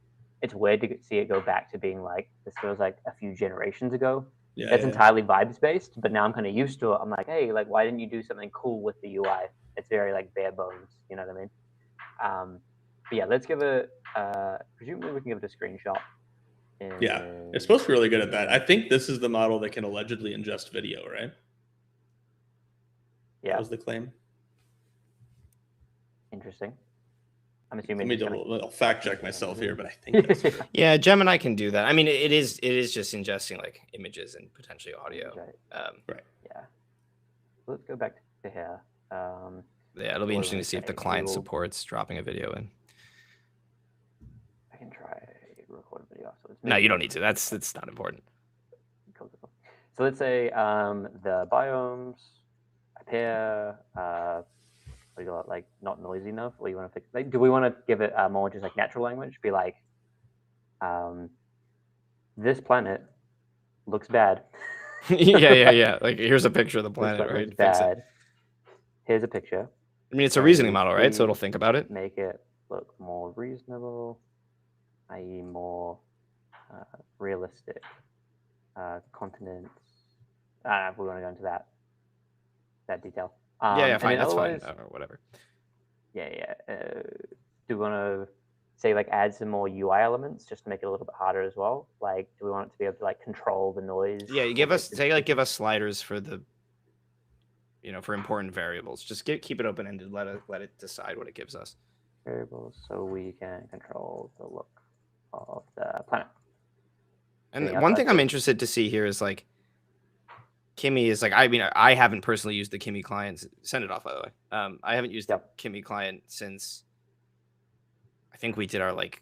it's weird to see it go back to being like, this feels like a few generations ago. That's entirely vibes based, but now I'm kind of used to it. I'm like, hey, like, why didn't you do something cool with the UI? It's very like bare bones, you know what I mean? But yeah, let's give it, presumably we can give it a screenshot. Yeah, it's supposed to be really good at that. I think this is the model that can allegedly ingest video, right? Yeah. That was the claim. Interesting. I'm assuming. I'll fact check myself here, but I think that's true. Yeah, Gemini can do that. I mean, it is just ingesting like images and potentially audio. Right. Yeah. Let's go back to here. Yeah, it'll be interesting to see if the client supports dropping a video in. I can try record a video. So no, you don't need to. It's not important. Cool. So let's say the biomes appear. What do you got, like not noisy enough, or you want to fix? Like, do we want to give it more just like natural language? Be like, this planet looks bad. yeah. Like here's a picture of the planet, right? Looks bad. Here's a picture. I mean, it's a reasoning model, right? So it'll think about it. Make it look more reasonable, i.e., more realistic. Continents. I don't know if we want to go into that detail. Fine. That's fine. Or whatever. Yeah. Do we want to say like add some more UI elements just to make it a little bit harder as well? Like, do we want it to be able to like control the noise? Yeah, you give us sliders for the, for important variables. Just keep it open ended. Let it decide what it gives us. Variables, so we can control the look of the planet. And one thing I'm interested to see here is like Kimi is like, I mean, I haven't personally used the Kimi client. Send it off, by the way. I haven't used the Kimi client since I think we did our like,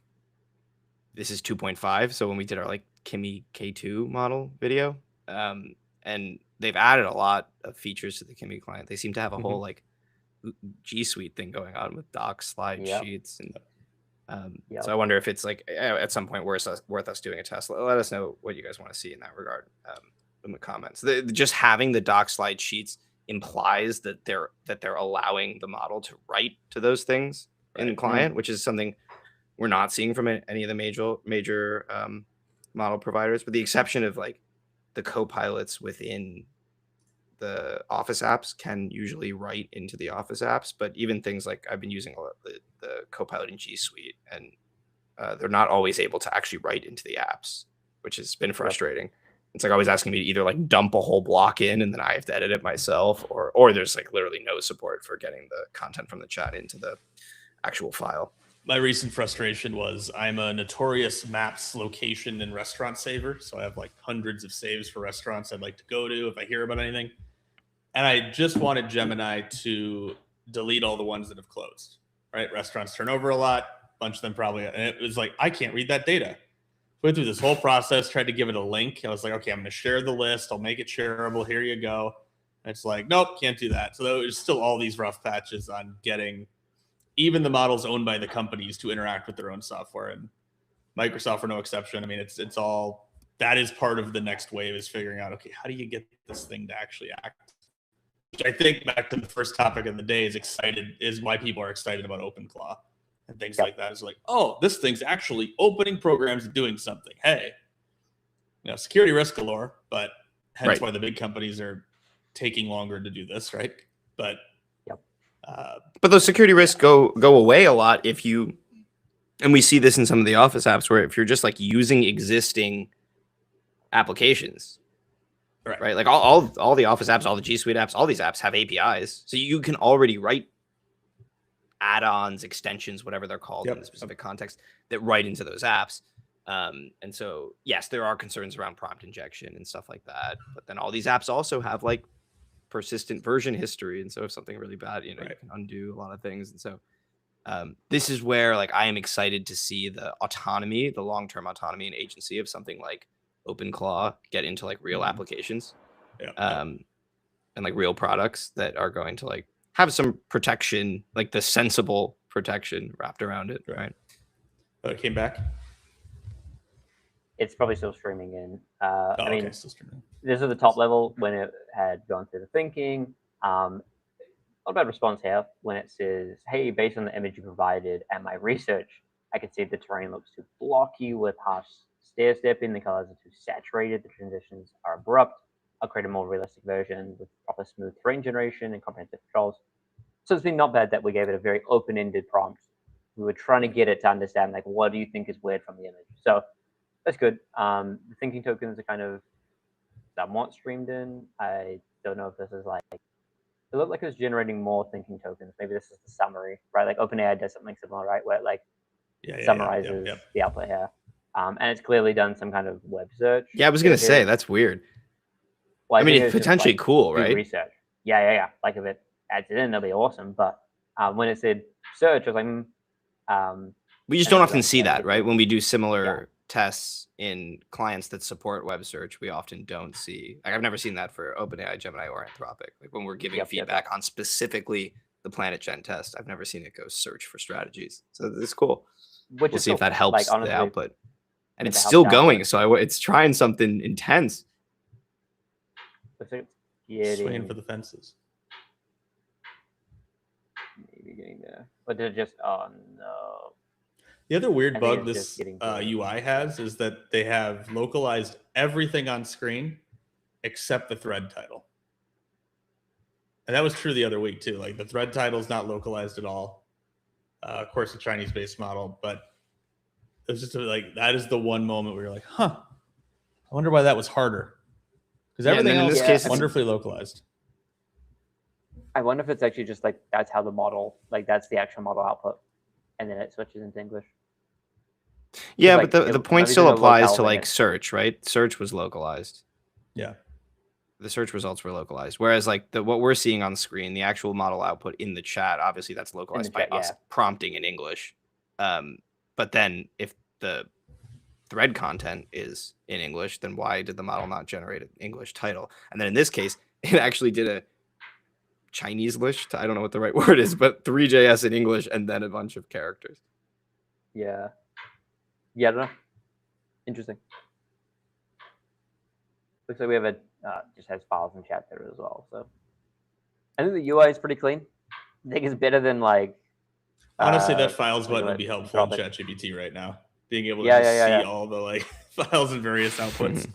this is 2.5. So when we did our like Kimi K2 model video, and they've added a lot of features to the Kimi client. They seem to have a whole like G Suite thing going on with docs, slide sheets, and so I wonder if it's like at some point worth us doing a test. Let us know what you guys want to see in that regard in the comments. Just having the doc slide sheets implies that they're allowing the model to write to those things in the client, which is something we're not seeing from any of the major model providers, with the exception of like the co-pilots within the Office apps can usually write into the Office apps, but even things like I've been using a lot the Copilot in G Suite, and they're not always able to actually write into the apps, which has been frustrating. It's like always asking me to either like dump a whole block in and then I have to edit it myself, or there's like literally no support for getting the content from the chat into the actual file. My recent frustration was I'm a notorious maps location and restaurant saver. So I have like hundreds of saves for restaurants I'd like to go to if I hear about anything. And I just wanted Gemini to delete all the ones that have closed, right? Restaurants turn over a lot, a bunch of them probably. And it was like, I can't read that data. Went through this whole process, tried to give it a link. I was like, okay, I'm going to share the list. I'll make it shareable. Here you go. And it's like, nope, can't do that. So there was still all these rough patches on getting even the models owned by the companies to interact with their own software, and Microsoft are no exception. I mean, it's all, that is part of the next wave, is figuring out, okay, how do you get this thing to actually act? Which I think, back to the first topic of the day, is why people are excited about OpenClaw and things like that. Is like, oh, this thing's actually opening programs and doing something. Hey, security risk galore, but hence why the big companies are taking longer to do this, right? But those security risks go away a lot if you, and we see this in some of the Office apps, where if you're just like using existing applications, right? Like all the Office apps, all the G Suite apps, all these apps have APIs, so you can already write add-ons, extensions, whatever they're called in the specific context, that write into those apps. And so yes, there are concerns around prompt injection and stuff like that, but then all these apps also have like persistent version history, and so if something really bad, you can undo a lot of things. And so this is where like I am excited to see the autonomy, the long-term autonomy and agency of something like OpenClaw get into like real applications, and like real products that are going to like have some protection, like the sensible protection wrapped around it, right? Oh, it came back. It's probably still streaming in. I mean, still streaming. This is the top level when it had gone through the thinking. Not a bad response here when it says, hey, based on the image you provided and my research, I can see the terrain looks too blocky with harsh stair stepping, the colors are too saturated, the transitions are abrupt. I'll create a more realistic version with proper smooth terrain generation and comprehensive controls. So it's been not bad that we gave it a very open-ended prompt. We were trying to get it to understand, like, what do you think is weird from the image? So that's good. The thinking tokens are kind of somewhat streamed in. I don't know if this is like, it looked like it was generating more thinking tokens. Maybe this is the summary, right? Like OpenAI does something similar, right? Where it like summarizes the output here. And it's clearly done some kind of web search. Yeah, I was going to say, that's weird. Well, I mean, it's potentially just, like, cool, right? Research. Yeah. Like if it adds it in, that'll be awesome. But when it said search, I was like, we just don't often see that, right? When we do similar tests in clients that support web search, we often don't see, like, I've never seen that for OpenAI, Gemini, or Anthropic. Like when we're giving feedback on specifically the Planet Gen test, I've never seen it go search for strategies. So it's cool. We'll see if that helps, like, honestly, the output. And it's still going, so it's trying something intense. Swinging for the fences. Maybe getting there, but they're just, oh no. The other weird bug this UI has is that they have localized everything on screen except the thread title. And that was true the other week too. Like the thread title is not localized at all. Of course, a Chinese-based model, but it was just like, that is the one moment where you're like, huh, I wonder why that was harder. Because everything else in this case is wonderfully localized. I wonder if it's actually just like, that's how the model, like that's the actual model output. And then it switches into English. Yeah, like, but the it point might be still doing a applies locale to like limit. search, right? Search was localized. Yeah. The search results were localized, whereas like what we're seeing on the screen, the actual model output in the chat, obviously that's localized by chat, us yeah. prompting in English. But then if the thread content is in English, then why did the model not generate an English title? And then in this case, it actually did a Chinese-lish, I don't know what the right word is, but 3JS in English and then a bunch of characters. Yeah. Yeah, I don't know. Interesting. Looks like we have a just has files in chat there as well. So I think the UI is pretty clean. I think it's better than like. Honestly, that files look at button would it, be helpful in Tropic. ChatGPT right now. Being able to Yeah, just yeah, yeah, see yeah. all the like files and various outputs.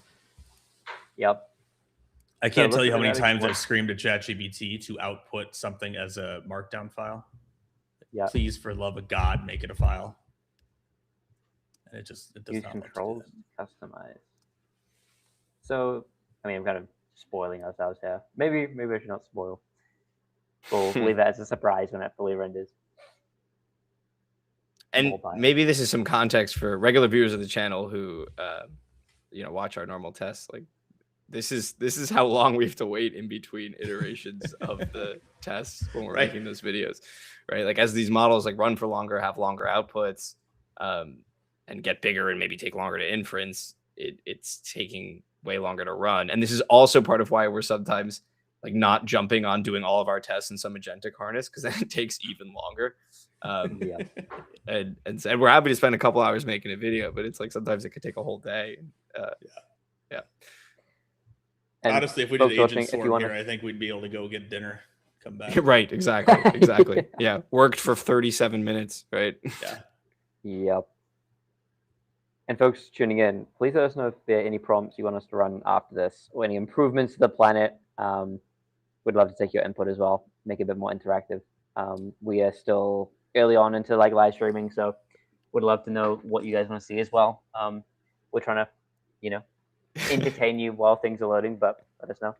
Yep. I can't So tell you how look many at that, times what- I've screamed at ChatGPT to output something as a markdown file. Yeah. Please, for love of God, make it a file. And it does Use not like to do controls, that. customize. So, I mean, I'm kind of spoiling ourselves here. Maybe I should not spoil. We'll leave it as a surprise when it fully renders. And More bias. maybe this is some context for regular viewers of the channel who watch our normal tests. Like this is how long we have to wait in between iterations of the tests when we're Right. making those videos, right? Like as these models like run for longer, have longer outputs, and get bigger and maybe take longer to inference, it's taking way longer to run. And this is also part of why we're sometimes like not jumping on doing all of our tests in some agentic harness, because then it takes even longer. Yeah. And we're happy to spend a couple hours making a video, but it's like sometimes it could take a whole day. Yeah. And honestly, if we did folks watching, Agent if you Swarm wanna- here, I think we'd be able to go get dinner, come back. Right. Exactly. Yeah. Worked for 37 minutes. Right. Yeah. Yep. And folks tuning in, please let us know if there are any prompts you want us to run after this, or any improvements to the planet. We'd love to take your input as well, make it a bit more interactive. We are still early on into like live streaming, so would love to know what you guys want to see as well. We're trying to, entertain you while things are loading, but let us know.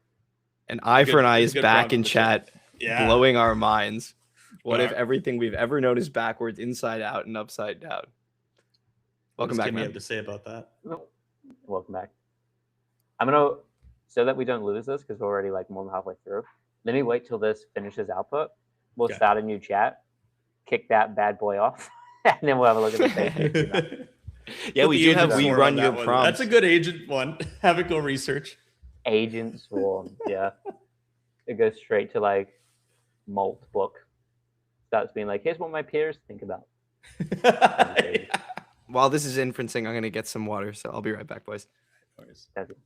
And Eye for an Eye it's is a good back prompt in for chat, Yeah. blowing our minds. What if Wow. everything we've ever known is backwards, inside out, and upside down? What Welcome does back, Kimi man. have to say about that? Welcome back. I'm gonna, so that we don't lose this because we're already like more than halfway through. Let me wait till this finishes output. We'll Okay. start a new chat, kick that bad boy off, and then we'll have a look at the page. Yeah, Put we the do agent have we swarm run on your that one. prompts. That's a good agent one. Have it go research. Agent Swarm, yeah. It goes straight to like Malt book. Starts being like, here's what my peers think about. Yeah. While this is inferencing, I'm gonna get some water, so I'll be right back, boys. That's it.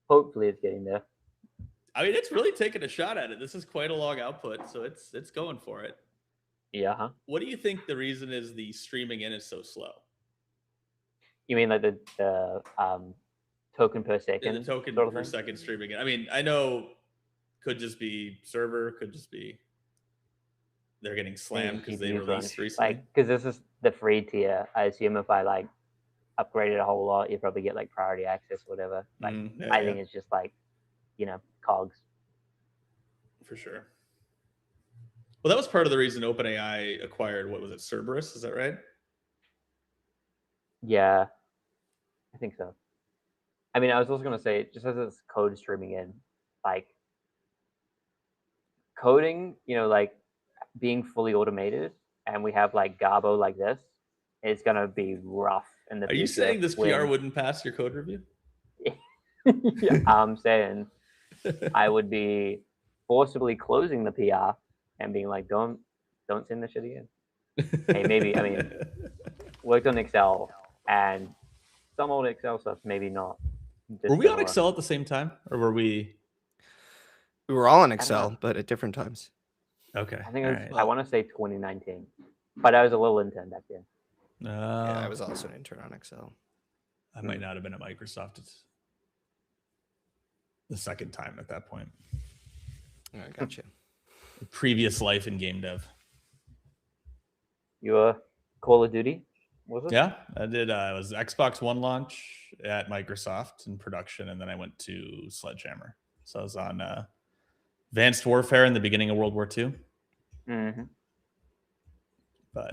Hopefully it's getting there. I mean, it's really taking a shot at it. This is quite a long output, so it's going for it. Yeah, huh? What do you think the reason is the streaming in is so slow? You mean like the token per Yeah, second? the token sort of per thing? second streaming in. I mean, I know could just be server, could just be they're getting slammed because they GPU released crunch. recently. Like, because this is the free tier. I assume if I like upgraded a whole lot, you probably get like priority access or whatever. Like, Yeah, I think it's just like, cogs. for sure. Well, that was part of the reason OpenAI acquired, what was it, Cerberus? Is that right? Yeah, I think so. I mean, I was also going to say, just as it's code streaming in, like coding, like being fully automated, and we have like Garbo like this, it's going to be rough in the Are you future saying this PR when- wouldn't pass your code review? Yeah, I'm saying I would be forcibly closing the PR and being like, don't send this shit again. Hey, maybe, I mean, worked on Excel and some old Excel stuff, maybe not. Just Were we on gonna- Excel at the same time, or were we? We were all in know. Excel, but at different times. Okay. I think it all was, right. I want to say 2019, but I was a little intern back then. Yeah, I was also an intern on Excel. I might not have been at Microsoft. It's the second time at that point. I got you. Previous life in game dev. You were Call of Duty, was it? Yeah, I did. It was Xbox One launch at Microsoft in production, and then I went to Sledgehammer. So I was on Advanced Warfare in the beginning of World War II. Mm-hmm. But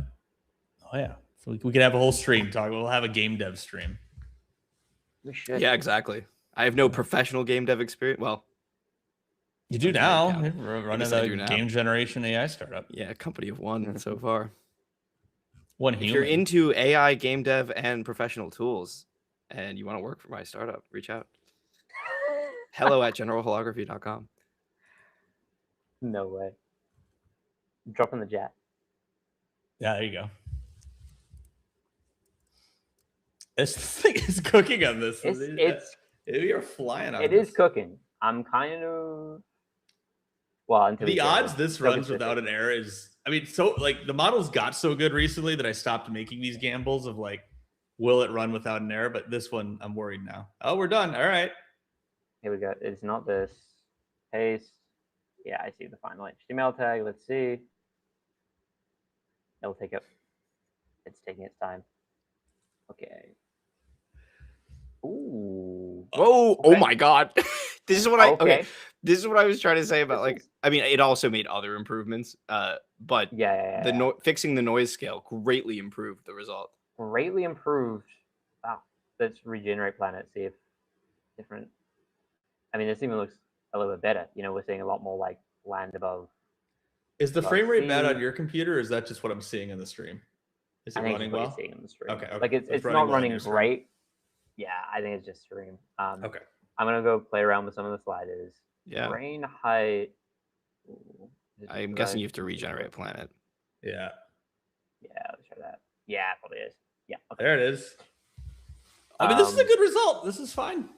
oh yeah, So we could have a whole stream talk. We'll have a game dev stream. We should. Yeah, exactly. I have no professional game dev experience. Well, You do that's how now. I count it. You're I running guess I a do now. game generation AI startup. Yeah, a company of one so far. One If human. you're into AI, game dev, and professional tools, and you want to work for my startup, reach out. hello@generalholography.com. No way. Drop in the chat. Yeah, there you go. This thing is cooking on this. You're flying on It this. is cooking. I'm kind of until The odds this runs without an error is, I mean, so like the models got so good recently that I stopped making these gambles of like, will it run without an error? But this one, I'm worried now. Oh, we're done. All right. Here we go. It's not this. Paste. Yeah, I see the final HTML tag. Let's see. It'll take it. It's taking its time. Okay. Ooh. Whoa! Okay. Oh my God! This is what Okay. This is what I was trying to say about This like. is- I mean, it also made other improvements. But Yeah. fixing the noise scale greatly improved the result. Greatly improved. Wow. Let's regenerate planet. See if different. I mean, this even looks a little bit better. You know, we're seeing a lot more like land above. Is the Let's frame rate bad see. on your computer, or is that just what I'm seeing in the stream? Is it I think running it's what well? you're seeing on the stream. Okay, Like it's running not well on running your screen. great. Yeah, I think it's just stream. Okay. I'm gonna go play around with some of the sliders. Yeah. Grain height. Ooh, is it I'm just guessing right? you have to regenerate planet. Yeah. Yeah, let's try that. Yeah, it probably is. Yeah. Okay. There it is. I mean, this is a good result. This is fine.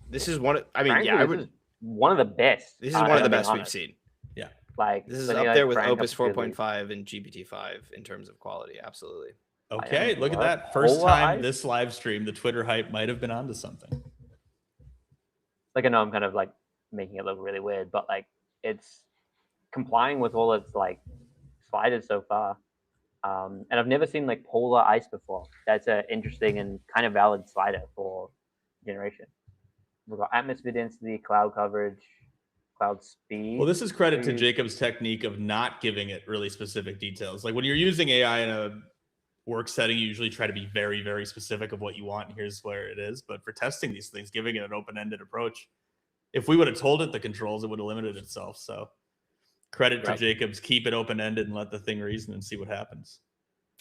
This is one. I mean, Frankly, yeah, I this would. is one of the best. This is one of the I'm being best we've honest. seen. Yeah. Like This is something up like there with Frank Opus up to really- 4.5 and GPT-5 in terms of quality. Absolutely. Okay, look at what? that. First Polar time ice? this live stream, the Twitter hype might have been onto something. Like I know I'm kind of like making it look really weird, but like it's complying with all its like sliders so far. And I've never seen like polar ice before. That's an interesting and kind of valid slider for generation. We've got atmosphere density, cloud coverage, cloud speed. Well, this is credit to Maybe- Jacob's technique of not giving it really specific details. Like when you're using AI in a work setting, you usually try to be very, very specific of what you want, and here's where it is. But for testing these things, giving it an open-ended approach, if we would have told it the controls, it would have limited itself. So credit to Right. Jacob's, keep it open-ended and let the thing reason and see what happens.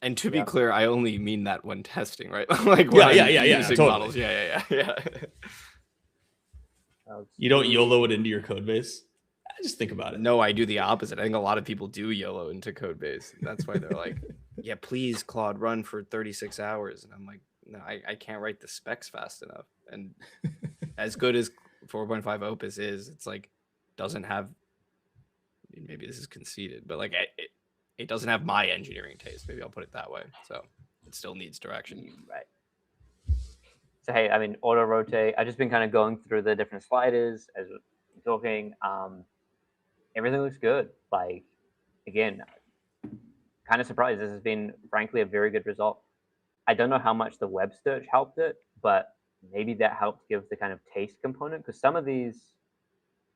And to be Yeah. clear, I only mean that when testing, right? Like when Yeah, I'm yeah, using totally. models. Yeah. cloud You don't speed. YOLO it into your code base. Just think about it. No, I do the opposite. I think a lot of people do YOLO into code base. That's why they're like, yeah, please, Claude, run for 36 hours. And I'm like, no, I can't write the specs fast enough. And as good as 4.5 Opus is, it's like, doesn't have, I mean, maybe this is conceited, but like it doesn't have my engineering taste. Maybe I'll put it that way. So it still needs direction. Right. So hey, I mean, auto rotate. I've just been kind of going through the different sliders as we're talking. Everything looks good. Like, again, kind of surprised. This has been, frankly, a very good result. I don't know how much the web search helped it, but maybe that helped give the kind of taste component, because some of these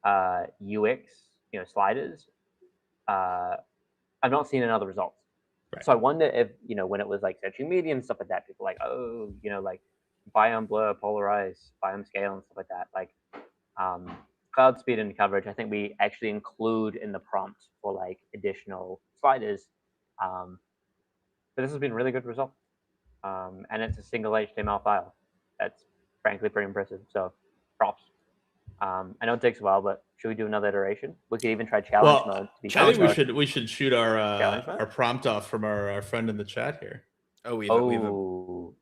UX, sliders, I've not seen in other results. Right. So I wonder if, when it was like searching medium, stuff like that, people like, like biome blur, polarize, biome scale, and stuff like that. Like cloud speed and coverage, I think we actually include in the prompt for like additional sliders. But this has been a really good result. And it's a single HTML file. That's frankly pretty impressive. So props. I know it takes a while, but should we do another iteration? We could even try challenge mode. To be I think challenge mode. we should shoot our Challenge mode? our prompt off from our friend in the chat here. Oh, Oh,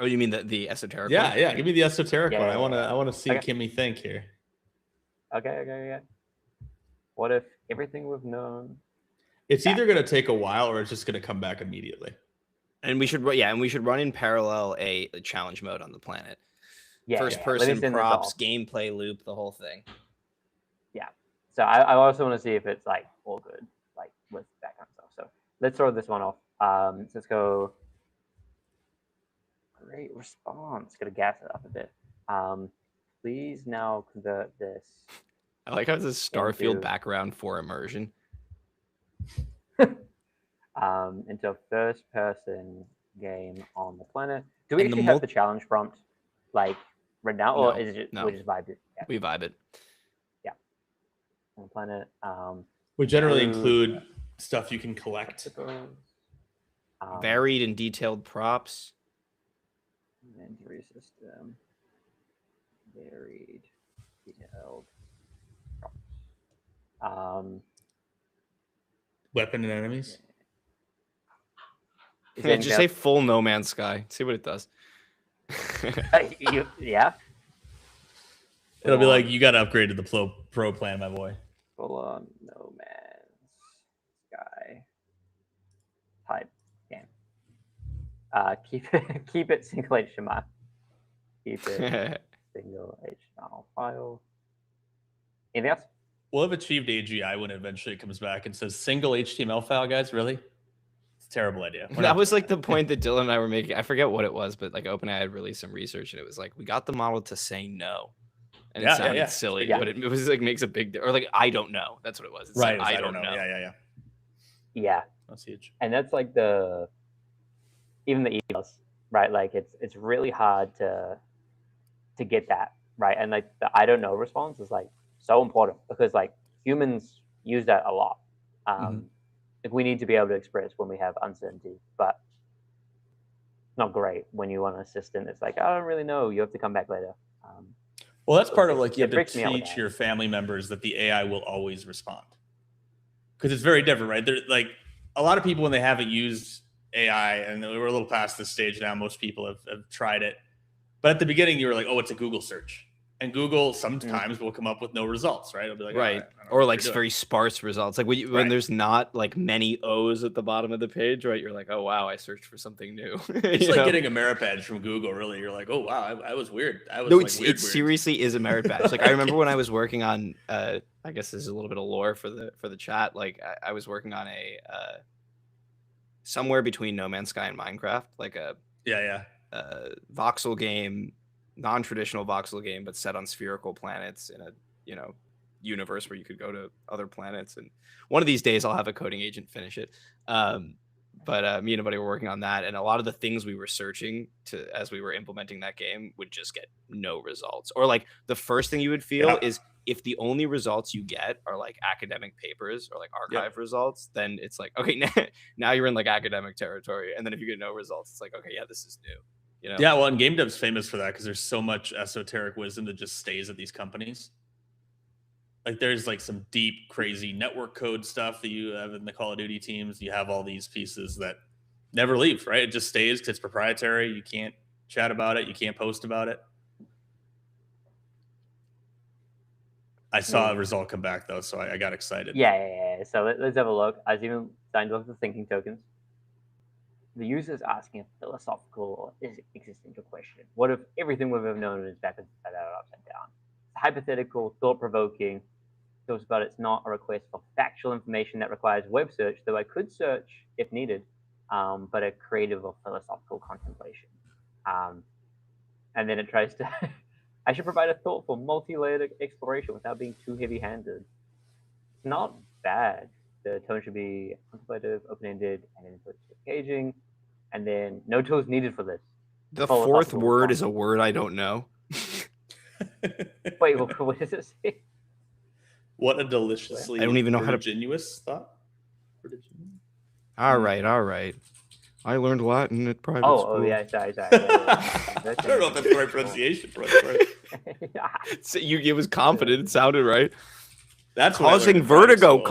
oh, you mean the esoteric? Yeah, one? yeah. Give me the esoteric one. Yeah. I want to see Okay. Kimi think here. okay. What if everything we've known? It's either going to take a while or it's just going to come back immediately. And we should run in parallel a challenge mode on the planet. Yeah, First let me person send this props, off. gameplay loop, the whole thing. So I also want to see if it's like all good, like with that kind of stuff. So let's throw this one off. So let's go. Great response. Gotta gas it up a bit. Please now convert this. I like how this Starfield Into- background for immersion. into a first-person game on the planet. Do we And the actually have the challenge prompt like right now, or No, is it just, no. we just vibe it? Yeah, We vibe it. on the planet. We generally Food, include stuff you can collect. Varied and detailed props. Inventory system. Varied, detailed. Weapon and enemies. Is there Just anything say full No Man's Sky. See what it does. yeah. It'll be like, you got to upgrade to the pro plan, my boy. Full on No Man's Sky type game. Keep it single HTML. Keep it single HTML file. Anything else? We'll have achieved AGI when eventually it comes back and says single HTML file, guys. Really? It's a terrible idea. That was like the point that Dylan and I were making. I forget what it was, but like OpenAI had released some research, and it was like we got the model to say no, and it sounded silly, but it was like makes a big or like I don't know. That's what it was. It's right. Like, I don't know. Yeah. That's huge. And that's like even the emails, right? Like it's really hard to get that right, and like the I don't know response is like so important because like humans use that a lot. Like we need to be able to express when we have uncertainty, but it's not great when you want an assistant. It's like I don't really know. You have to come back later. Well, that's part of like you have to freaks me out with teach that. your family members that the AI will always respond because it's very different, right? They're like a lot of people when they haven't used AI, and we're a little past this stage now. Most people have tried it, but at the beginning you were like, oh, it's a Google search. And Google sometimes will come up with no results, right? It'll be like, right, I don't know or what like you're very sparse results. Like when there's not like many O's at the bottom of the page, right? You're like, oh wow, I searched for something new. It's like getting a merit badge from Google. Really, you're like, oh wow, I was weird. I was no, like, it seriously is a merit badge. Like I remember when I was working on, I guess this is a little bit of lore for the chat. Like I was working on a somewhere between No Man's Sky and Minecraft, like a voxel game. Non-traditional voxel game, but set on spherical planets in a universe where you could go to other planets. And one of these days I'll have a coding agent finish it. But me and a buddy were working on that, and a lot of the things we were searching to as we were implementing that game would just get no results. Or like the first thing you would feel is if the only results you get are like academic papers or like archive results, then it's like, okay, now you're in like academic territory. And then if you get no results, it's like, okay, yeah, this is new. Yeah, well, and game dev's famous for that because there's so much esoteric wisdom that just stays at these companies. Like there's like some deep, crazy network code stuff that you have in the Call of Duty teams. You have all these pieces that never leave, right? It just stays because it's proprietary. You can't chat about it. You can't post about it. I saw a result come back though, so I got excited. Yeah. So let's have a look. I was even starting to look at the thinking tokens. The user is asking a philosophical or existential question. What if everything we've ever known is backwards, upside down? It's hypothetical, thought-provoking. Talks about it's not a request for factual information that requires web search, though I could search if needed, but a creative or philosophical contemplation. And then it tries to, I should provide a thoughtful, multi-layered exploration without being too heavy-handed. It's not bad. The tone should be contemplative, open-ended, and input engaging. And then no tools needed for this. The fourth word is a word I don't know. Wait, what does it say? What a deliciously I don't even know how to vertiginous thought. All right. I learned Latin at private school. Oh yeah, sorry. I don't know if that's the right pronunciation. So it was confident. It sounded right. That's causing vertigo.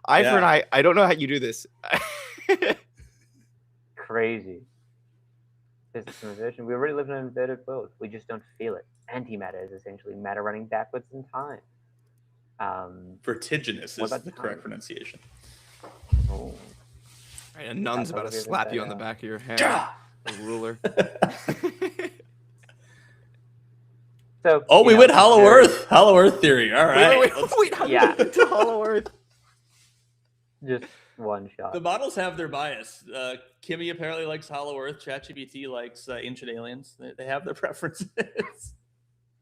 I don't know how you do this. Crazy. Physics and inversion. We already live in an inverted world. We just don't feel it. Antimatter is essentially matter running backwards in time. Vertiginous is the correct pronunciation. Oh. Right, a nun's about to slap you on the back of your head. A ruler. So, we went Hollow Earth. Hollow Earth theory. All right. Wait, how yeah. did you get to Hollow Earth? Just one shot. The models have their bias. Kimi apparently likes Hollow Earth. ChatGPT likes Ancient Aliens. They have their preferences.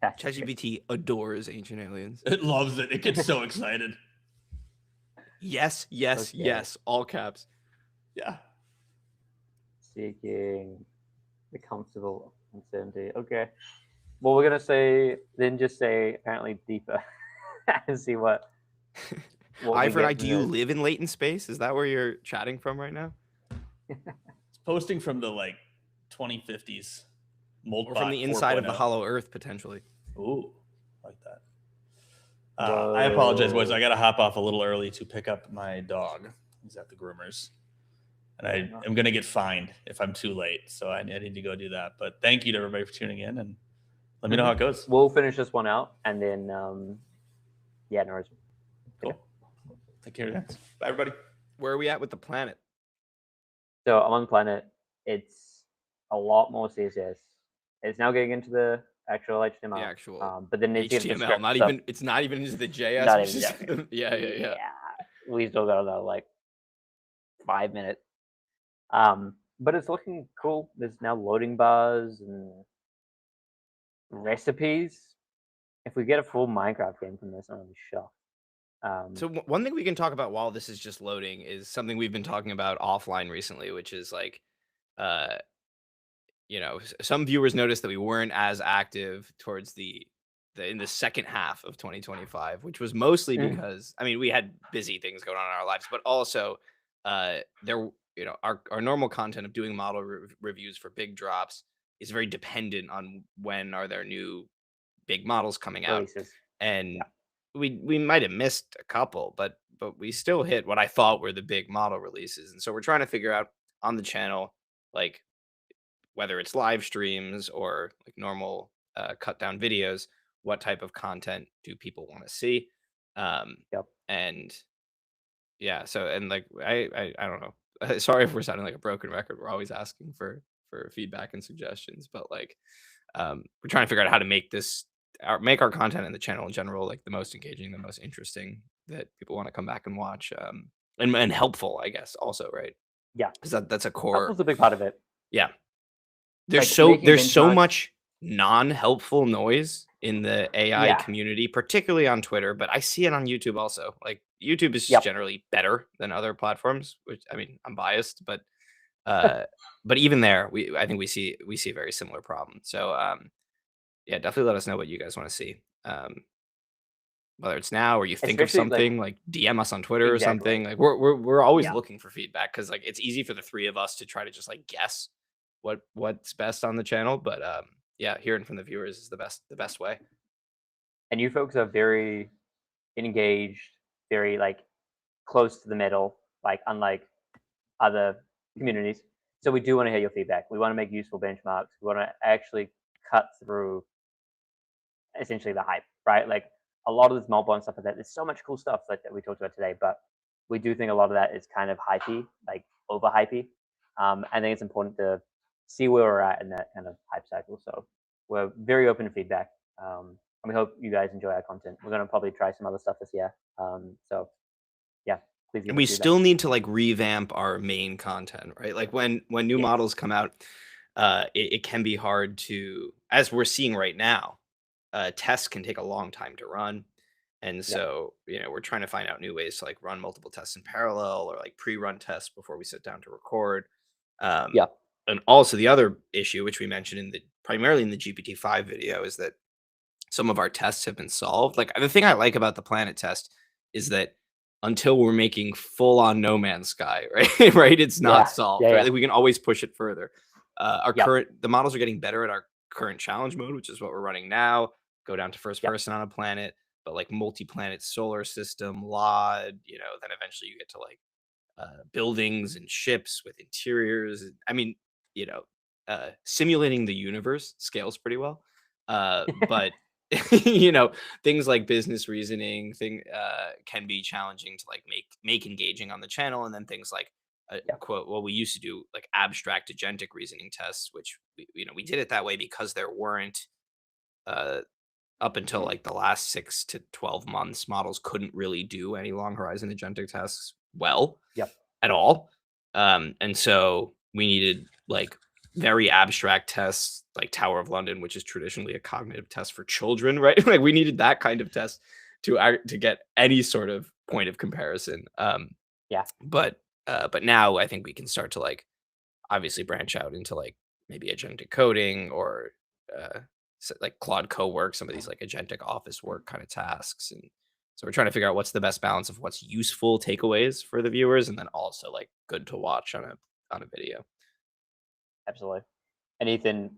ChatGPT adores Ancient Aliens. It loves it. It gets so excited. Yes. All caps. Yeah. Seeking the comfortable uncertainty. Okay. Well, we're gonna say then just say apparently deeper and see what I we for an get I, from do you this. live in latent space? Is that where you're chatting from right now? It's posting from the like 2050s. Or from the inside of the hollow earth, potentially? Ooh, like that. I apologize, boys. I got to hop off a little early to pick up my dog. He's at the groomers. And I am going to get fined if I'm too late. So I need to go do that. But thank you to everybody for tuning in. And let me know how it goes. We'll finish this one out. And then, yeah, no worries. Cool. Take care, guys. Bye, everybody. Where are we at with the planet? So I'm on Planet. It's a lot more CSS. It's now getting into the actual HTML. The actual but then needs to get the HTML, script not stuff. even it's not even into the JS. Not which even is- yeah. We still got another like 5 minutes. But it's looking cool. There's now loading bars and recipes. If we get a full Minecraft game from this, I'm gonna be shocked. So one thing we can talk about while this is just loading is something we've been talking about offline recently, which is like, some viewers noticed that we weren't as active towards in the second half of 2025, which was mostly because we had busy things going on in our lives, but also our normal content of doing model reviews for big drops is very dependent on when are there new big models coming out. Releases. And we might have missed a couple, but we still hit what I thought were the big model releases. And so we're trying to figure out on the channel, like whether it's live streams or like normal cut down videos, what type of content do people want to see? And yeah, so and like I don't know. Sorry if we're sounding like a broken record. We're always asking for feedback and suggestions, but like we're trying to figure out how to make make our content in the channel in general like the most engaging, the most interesting, that people want to come back and watch, and helpful, I guess, also, right? Yeah, because that's a core. Helpful's a big part of it. Yeah, there's Like, there's so benchmarks. much non-helpful noise in the AI Yeah. community, particularly on Twitter, but I see it on YouTube also. Like YouTube is generally better than other platforms, which I'm biased, but even there, I think we see a very similar problem. So yeah, definitely let us know what you guys want to see. Whether it's now or you think of Especially, something, like DM us on Twitter or something. Like we're always looking for feedback, because like it's easy for the three of us to try to just like guess what's best on the channel. But yeah, hearing from the viewers is the best way. And you folks are very engaged, very like close to the middle, like unlike other communities. So we do want to hear your feedback. We want to make useful benchmarks. We want to actually cut through essentially the hype, right? Like a lot of this mobile and stuff like that. There's so much cool stuff like that we talked about today, but we do think a lot of that is kind of hypey, like over hypey. I think it's important to see where we're at in that kind of hype cycle. So we're very open to feedback. And we hope you guys enjoy our content. We're going to probably try some other stuff this year. So yeah, please give And us we feedback. still need to like revamp our main content, right? Like when new models come out, it can be hard to, as we're seeing right now, tests can take a long time to run. And so, we're trying to find out new ways to like run multiple tests in parallel, or like pre-run tests before we sit down to record. And also the other issue, which we mentioned primarily in the GPT-5 video, is that some of our tests have been solved. Like the thing I like about the Planet test is that until we're making full on No Man's Sky, right? right, it's not solved. Right? Like we can always push it further. The models are getting better at our current challenge mode, which is what we're running now. Go down to first person on a planet, but like multi-planet solar system, LOD, then eventually you get to like buildings and ships with interiors. Simulating the universe scales pretty well. But things like business reasoning can be challenging to like make engaging on the channel. And then things like quote, well, we used to do like abstract agentic reasoning tests, which we did it that way because there weren't up until like the last 6 to 12 months, models couldn't really do any long horizon agentic tests at all. And so we needed like very abstract tests like Tower of London, which is traditionally a cognitive test for children, right? Like we needed that kind of test to get any sort of point of comparison. But But now I think we can start to like obviously branch out into like maybe agentic coding or like Claude co-work, some of these like agentic office work kind of tasks. And so we're trying to figure out what's the best balance of what's useful takeaways for the viewers and then also like good to watch on a video. Absolutely. And Ethan,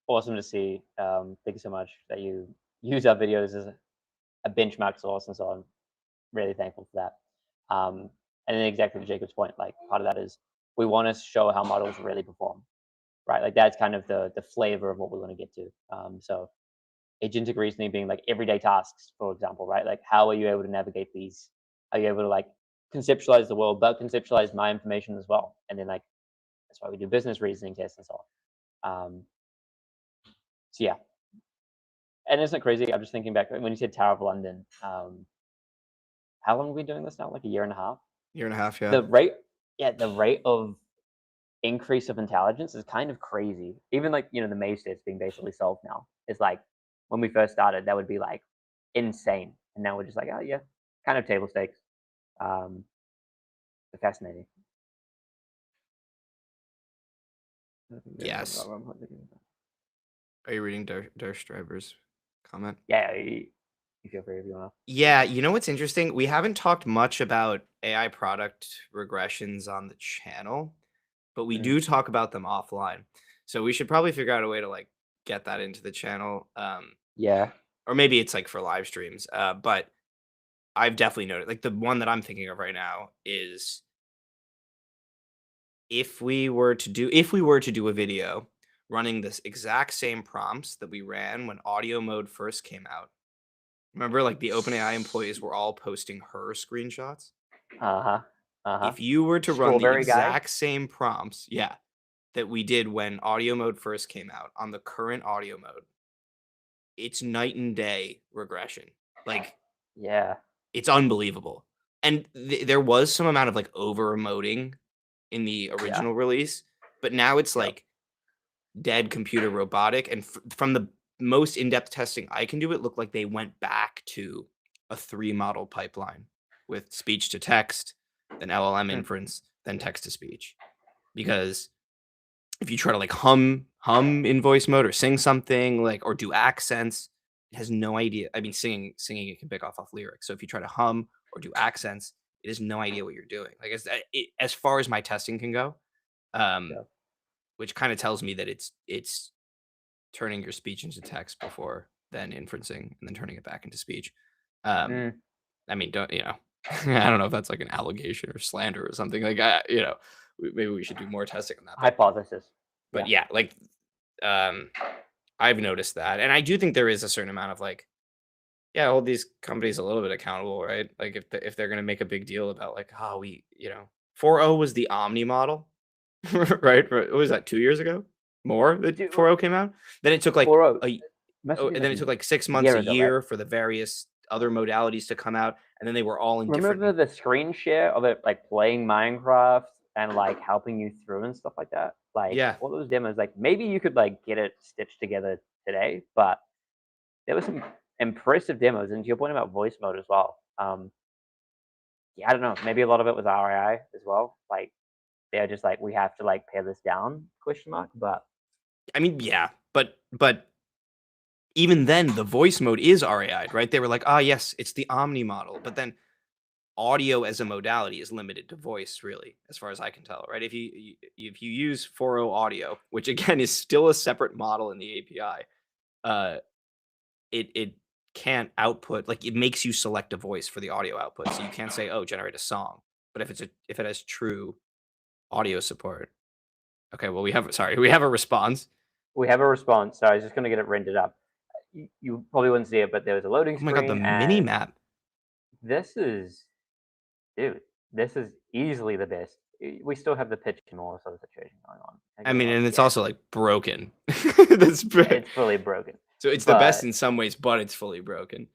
awesome to see. Thank you so much that you use our videos as a benchmark source, and so I'm really thankful for that. And then exactly to Jacob's point, like part of that is we want to show how models really perform, right? Like that's kind of the flavor of what we want to get to. So agentic reasoning being like everyday tasks, for example, right? Like how are you able to navigate these? Are you able to like conceptualize the world, but conceptualize my information as well? And then like that's why we do business reasoning tests and so on. So yeah, and isn't it crazy? I'm just thinking back when you said Tower of London. How long have we been doing this now? Like a year and a half. Year and a half, yeah. The rate of increase of intelligence is kind of crazy. Even like the maze states being basically solved now. It's like when we first started, that would be like insane, and now we're just like, oh yeah, kind of table stakes. Fascinating. Yes. Are you reading Derstriver's comment? Yeah, you feel free if you want. Yeah, you know what's interesting? We haven't talked much about AI product regressions on the channel, but we do talk about them offline. So we should probably figure out a way to like get that into the channel. Yeah. Or maybe it's like for live streams. But I've definitely noticed like the one that I'm thinking of right now is if we were to do a video running this exact same prompts that we ran when audio mode first came out. Remember, like the OpenAI employees were all posting her screenshots. If you were to run the Strawberry guy? exact same prompts, that we did when audio mode first came out on the current audio mode, it's night and day regression. Like, Yeah. it's unbelievable. And there was some amount of like over emoting in the original release, but now it's like dead computer robotic. And from the most in-depth testing I can do, it looked like they went back to a 3 model pipeline with speech to text, then LLM inference, then text to speech. Because if you try to like hum in voice mode or sing something like or do accents, it has no idea. I mean, singing it can pick off lyrics. So if you try to hum or do accents, it has no idea what you're doing. Like as far as my testing can go, which kind of tells me that it's turning your speech into text before then inferencing and then turning it back into speech. I mean, I don't know if that's like an allegation or slander or something like maybe we should do more testing on that. Hypothesis. But yeah, like I've noticed that. And I do think there is a certain amount of like, hold these companies a little bit accountable, right? Like if they're going to make a big deal about like, 4.0 was the Omni model, right? What was that, 2 years ago? More that 4.0 came out? Then it took like and then it took like 6 months, a year for the various other modalities to come out. And then they were all in Remember the screen share of it like playing Minecraft and like helping you through and stuff like that? Like all those demos, like maybe you could like get it stitched together today, but there was some impressive demos. And to your point about voice mode as well. I don't know. Maybe a lot of it was RAI as well. Like they're just like, we have to like pare this down, ? But I mean, but even then the voice mode is RAI, right? They were like, yes, it's the Omni model, but then audio as a modality is limited to voice, really, as far as I can tell, right? If you use 4.0 audio, which again is still a separate model in the API, it can't output, like it makes you select a voice for the audio output, so you can't say, generate a song. But if it has true audio support, okay, well we have a response. We have a response. So I was just gonna get it rendered up. You probably wouldn't see it, but there was a loading screen. Oh my god, the mini map. This is easily the best. We still have the pitch and all this other situation going on. I mean, and it's also like broken. It's fully broken. So it's the best in some ways, but it's fully broken.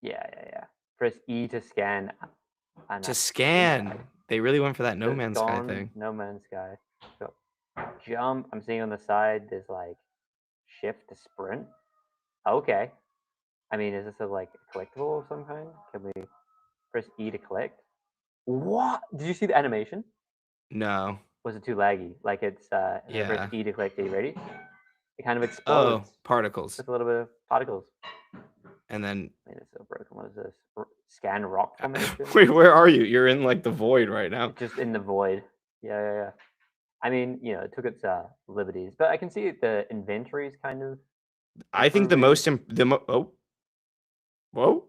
Yeah. Press E to scan. To scan. They really went for that No Man's Sky thing. No Man's Sky. So jump. I'm seeing on the side there's like shift to sprint. Okay. I mean, is this a like collectible of some kind? Can we press E to collect? What? Did you see the animation? No. Was it too laggy? Like it's whenever Yeah. it's E declare D ready, it kind of Oh, explodes particles. with a little bit of particles. And then I mean, it's so broken. What is this? Scan rock formation? wait, where are you? You're in like the void right now. It's just in the void. Yeah. I mean, it took its liberties, but I can see the inventory is kind of. I think the improving. most oh. Whoa.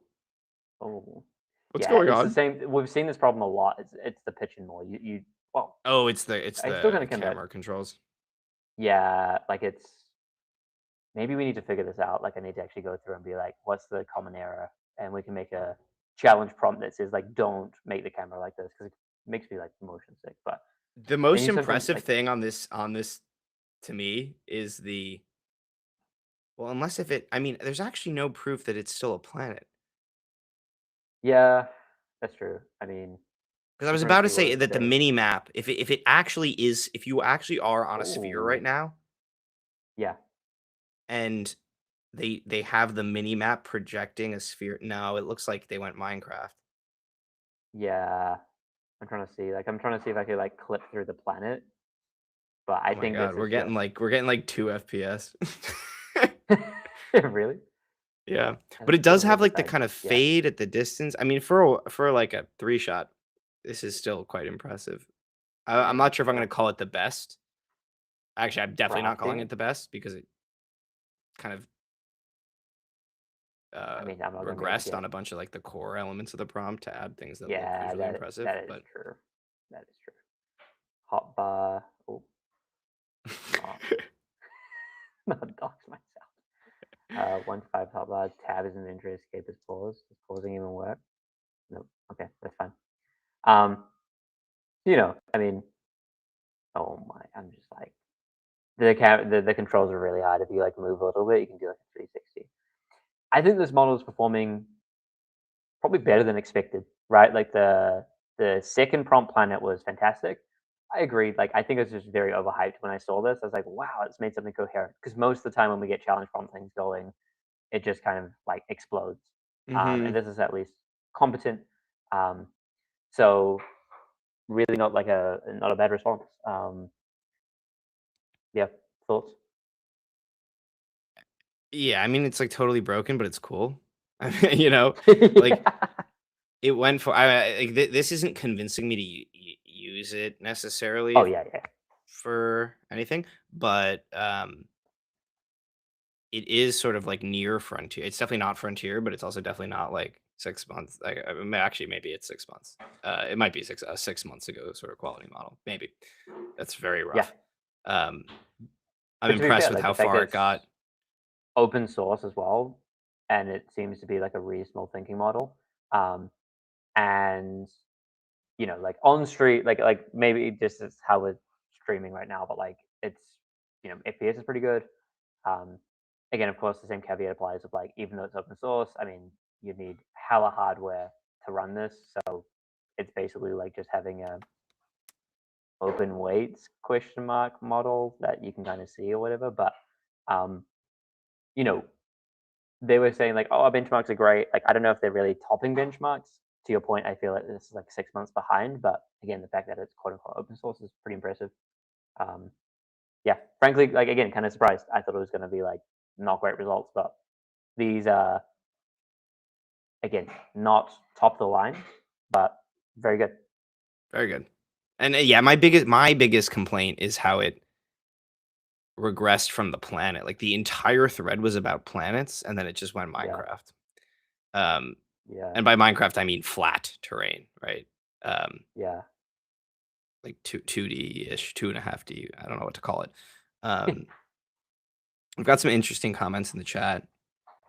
Oh. What's Yeah, going it's on? the same. We've seen this problem a lot. It's the pitching more. Well, Oh, it's the still gonna come back. camera controls. Yeah, like it's. Maybe we need to figure this out. Like I need to actually go through and be like, what's the common error, and we can make a challenge prompt that says like, don't make the camera like this because it makes me like motion sick. But The most you said something impressive like- thing on this to me is unless if it, I mean, there's actually no proof that it's still a planet. Yeah, that's true. I mean, Because I was I'm trying about to see what say it that the says. mini map, if it actually is, if you actually are on a sphere right Ooh. now, Yeah, and they have the mini map projecting a sphere. No, it looks like they went Minecraft. yeah. I'm trying to see. Like, I'm trying to see if I could like clip through the planet. But I Oh my think god, this we're is getting like 2 FPS. really. Yeah, And but it it's does still have really like the bad. kind of Yeah. fade at the distance. I mean, for like a 3-shot, this is still quite impressive. I'm not sure if I'm going to call it the best. Actually, I'm definitely not calling Crafting? it the best because it kind of I mean, I'm not gonna be able to regressed get- on a bunch of like the core elements of the prompt to add things that look Yeah, visually impressive. that is But true. That is true. Hotbar. Oh, not dox myself. 1 to 5 hotbar. Tab is inventory. Escape is pause. Is pausing even work? No. Okay, that's fine. I mean, oh my, I'm just like the controls are really hard. If you like move a little bit, you can do like a 360. I think this model is performing probably better than expected, right? Like the second prompt planet was fantastic. I agreed. Like I think it was just very overhyped when I saw this. I was like, wow, it's made something coherent. Because most of the time when we get challenge prompt things going, it just kind of like explodes. And this is at least competent. So really not like not a bad response. Yeah, thoughts? yeah, I mean, it's like totally broken, but it's cool. Like Yeah. it went for. This isn't convincing me to use it necessarily. Oh yeah. For anything, but it is sort of like near frontier. It's definitely not frontier, but it's also definitely not like 6 months. Like actually, maybe it's 6 months. It might be 6 months ago sort of quality model. Maybe that's very rough. I'm But to be impressed fair, with like, how the fact far that it got. it's open source as well, and it seems to be like a reasonable thinking model. And like on street, like maybe this is how we're streaming right now, but like it's FPS is pretty good. Again, of course, the same caveat applies of like even though it's open source, I mean you need hella hardware to run this, so it's basically like just having a open weights question mark model that you can kind of see or whatever. But you know they were saying like, oh, our benchmarks are great. Like I don't know if they're really topping benchmarks. To your point, I feel like this is like 6 months behind, but again, the fact that it's quote unquote open source is pretty impressive. Yeah, frankly, like again, kind of surprised. I thought it was going to be like not great results, but these are again not top of the line, but very good. Very good. And yeah, my biggest complaint is how it regressed from the planet. Like the entire thread was about planets, and then it just went Minecraft. Yeah, And by Minecraft I mean flat terrain, right? yeah. Like 2D-ish, 2.5D. I don't know what to call it. We've got some interesting comments in the chat.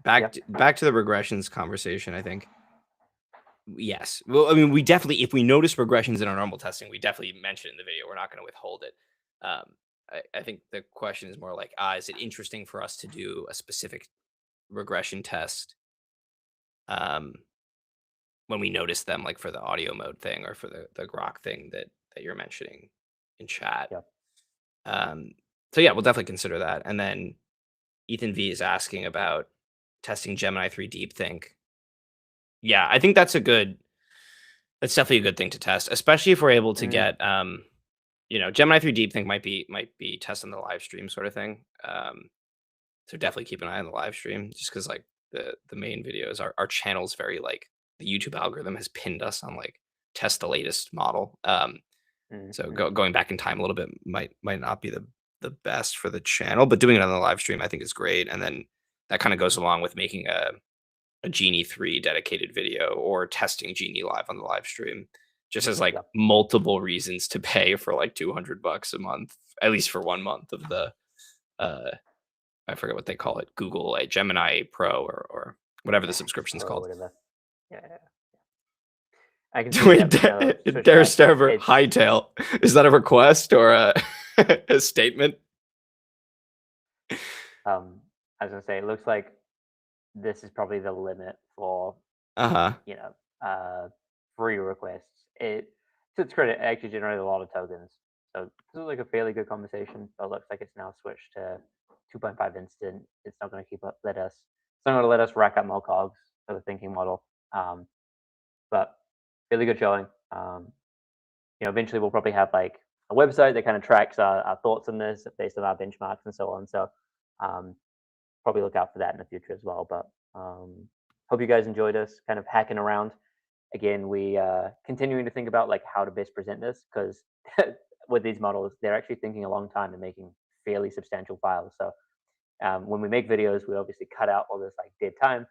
Back to the regressions conversation, I think. Yes. Well, I mean, we definitely, if we notice regressions in our normal testing, we definitely mention it in the video. We're not going to withhold it. I think the question is more like, is it interesting for us to do a specific regression test when we notice them, like for the audio mode thing or for the grok thing that you're mentioning in chat? So yeah, we'll definitely consider that. And then Ethan V is asking about testing Gemini 3 Deep Think. Yeah, I think that's definitely a good thing to test, especially if we're able to get Gemini 3 Deep Think might be testing the live stream sort of thing. So definitely keep an eye on the live stream, just because like the main videos, our channel's very like the YouTube algorithm has pinned us on like test the latest model. So going back in time a little bit might not be the best for the channel, but doing it on the live stream I think is great. And then that kind of goes along with making a Genie 3 dedicated video or testing Genie live on the live stream. Just as like multiple reasons to pay for like $200 a month, at least for 1 month of the I forget what they call it, Google Gemini Pro or whatever the subscription's called. Yeah. I can see Wait, that. Dare Starver Hightail. Is that a request or a statement? I was gonna say, it looks like this is probably the limit for free requests. To its credit, it actually generated a lot of tokens. So this is like a fairly good conversation, but it looks like it's now switched to 2.5 instant. It's not going to keep up. It's not going to let us rack up more cogs for the thinking model. But really good showing. Eventually we'll probably have like a website that kind of tracks our thoughts on this based on our benchmarks and so on. So probably look out for that in the future as well. But hope you guys enjoyed us kind of hacking around. Again, we continuing to think about like how to best present this, because with these models, they're actually thinking a long time and making fairly substantial files. So when we make videos, we obviously cut out all this like dead time,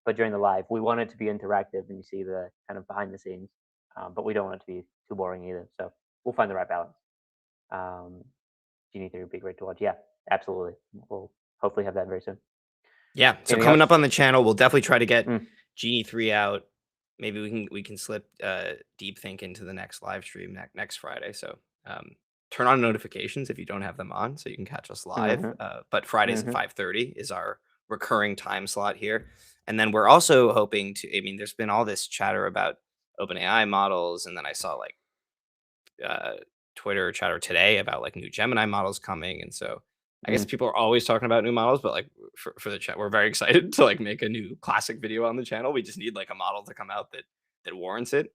but during the live, we want it to be interactive and you see the kind of behind the scenes, but we don't want it to be too boring either. So we'll find the right balance. Genie 3 would be great to watch. Yeah, absolutely. We'll hopefully have that very soon. Yeah. So Anything coming else? up on the channel, we'll definitely try to get Genie 3 out. Maybe we can slip Deep Think into the next live stream next Friday. So turn on notifications if you don't have them on, so you can catch us live. But Fridays at 5:30 is our recurring time slot here. And then we're also hoping to. I mean, there's been all this chatter about OpenAI models, and then I saw like Twitter chatter today about like new Gemini models coming, and so I guess people are always talking about new models, but like for the chat, we're very excited to like make a new classic video on the channel. We just need like a model to come out that warrants it.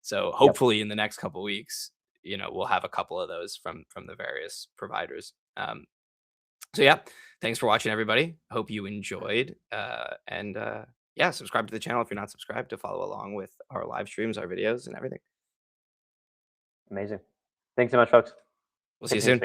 So hopefully in the next couple of weeks, we'll have a couple of those from the various providers. So yeah, thanks for watching, everybody. Hope you enjoyed. And subscribe to the channel if you're not subscribed to follow along with our live streams, our videos, and everything. Amazing. Thanks so much, folks. We'll see you soon.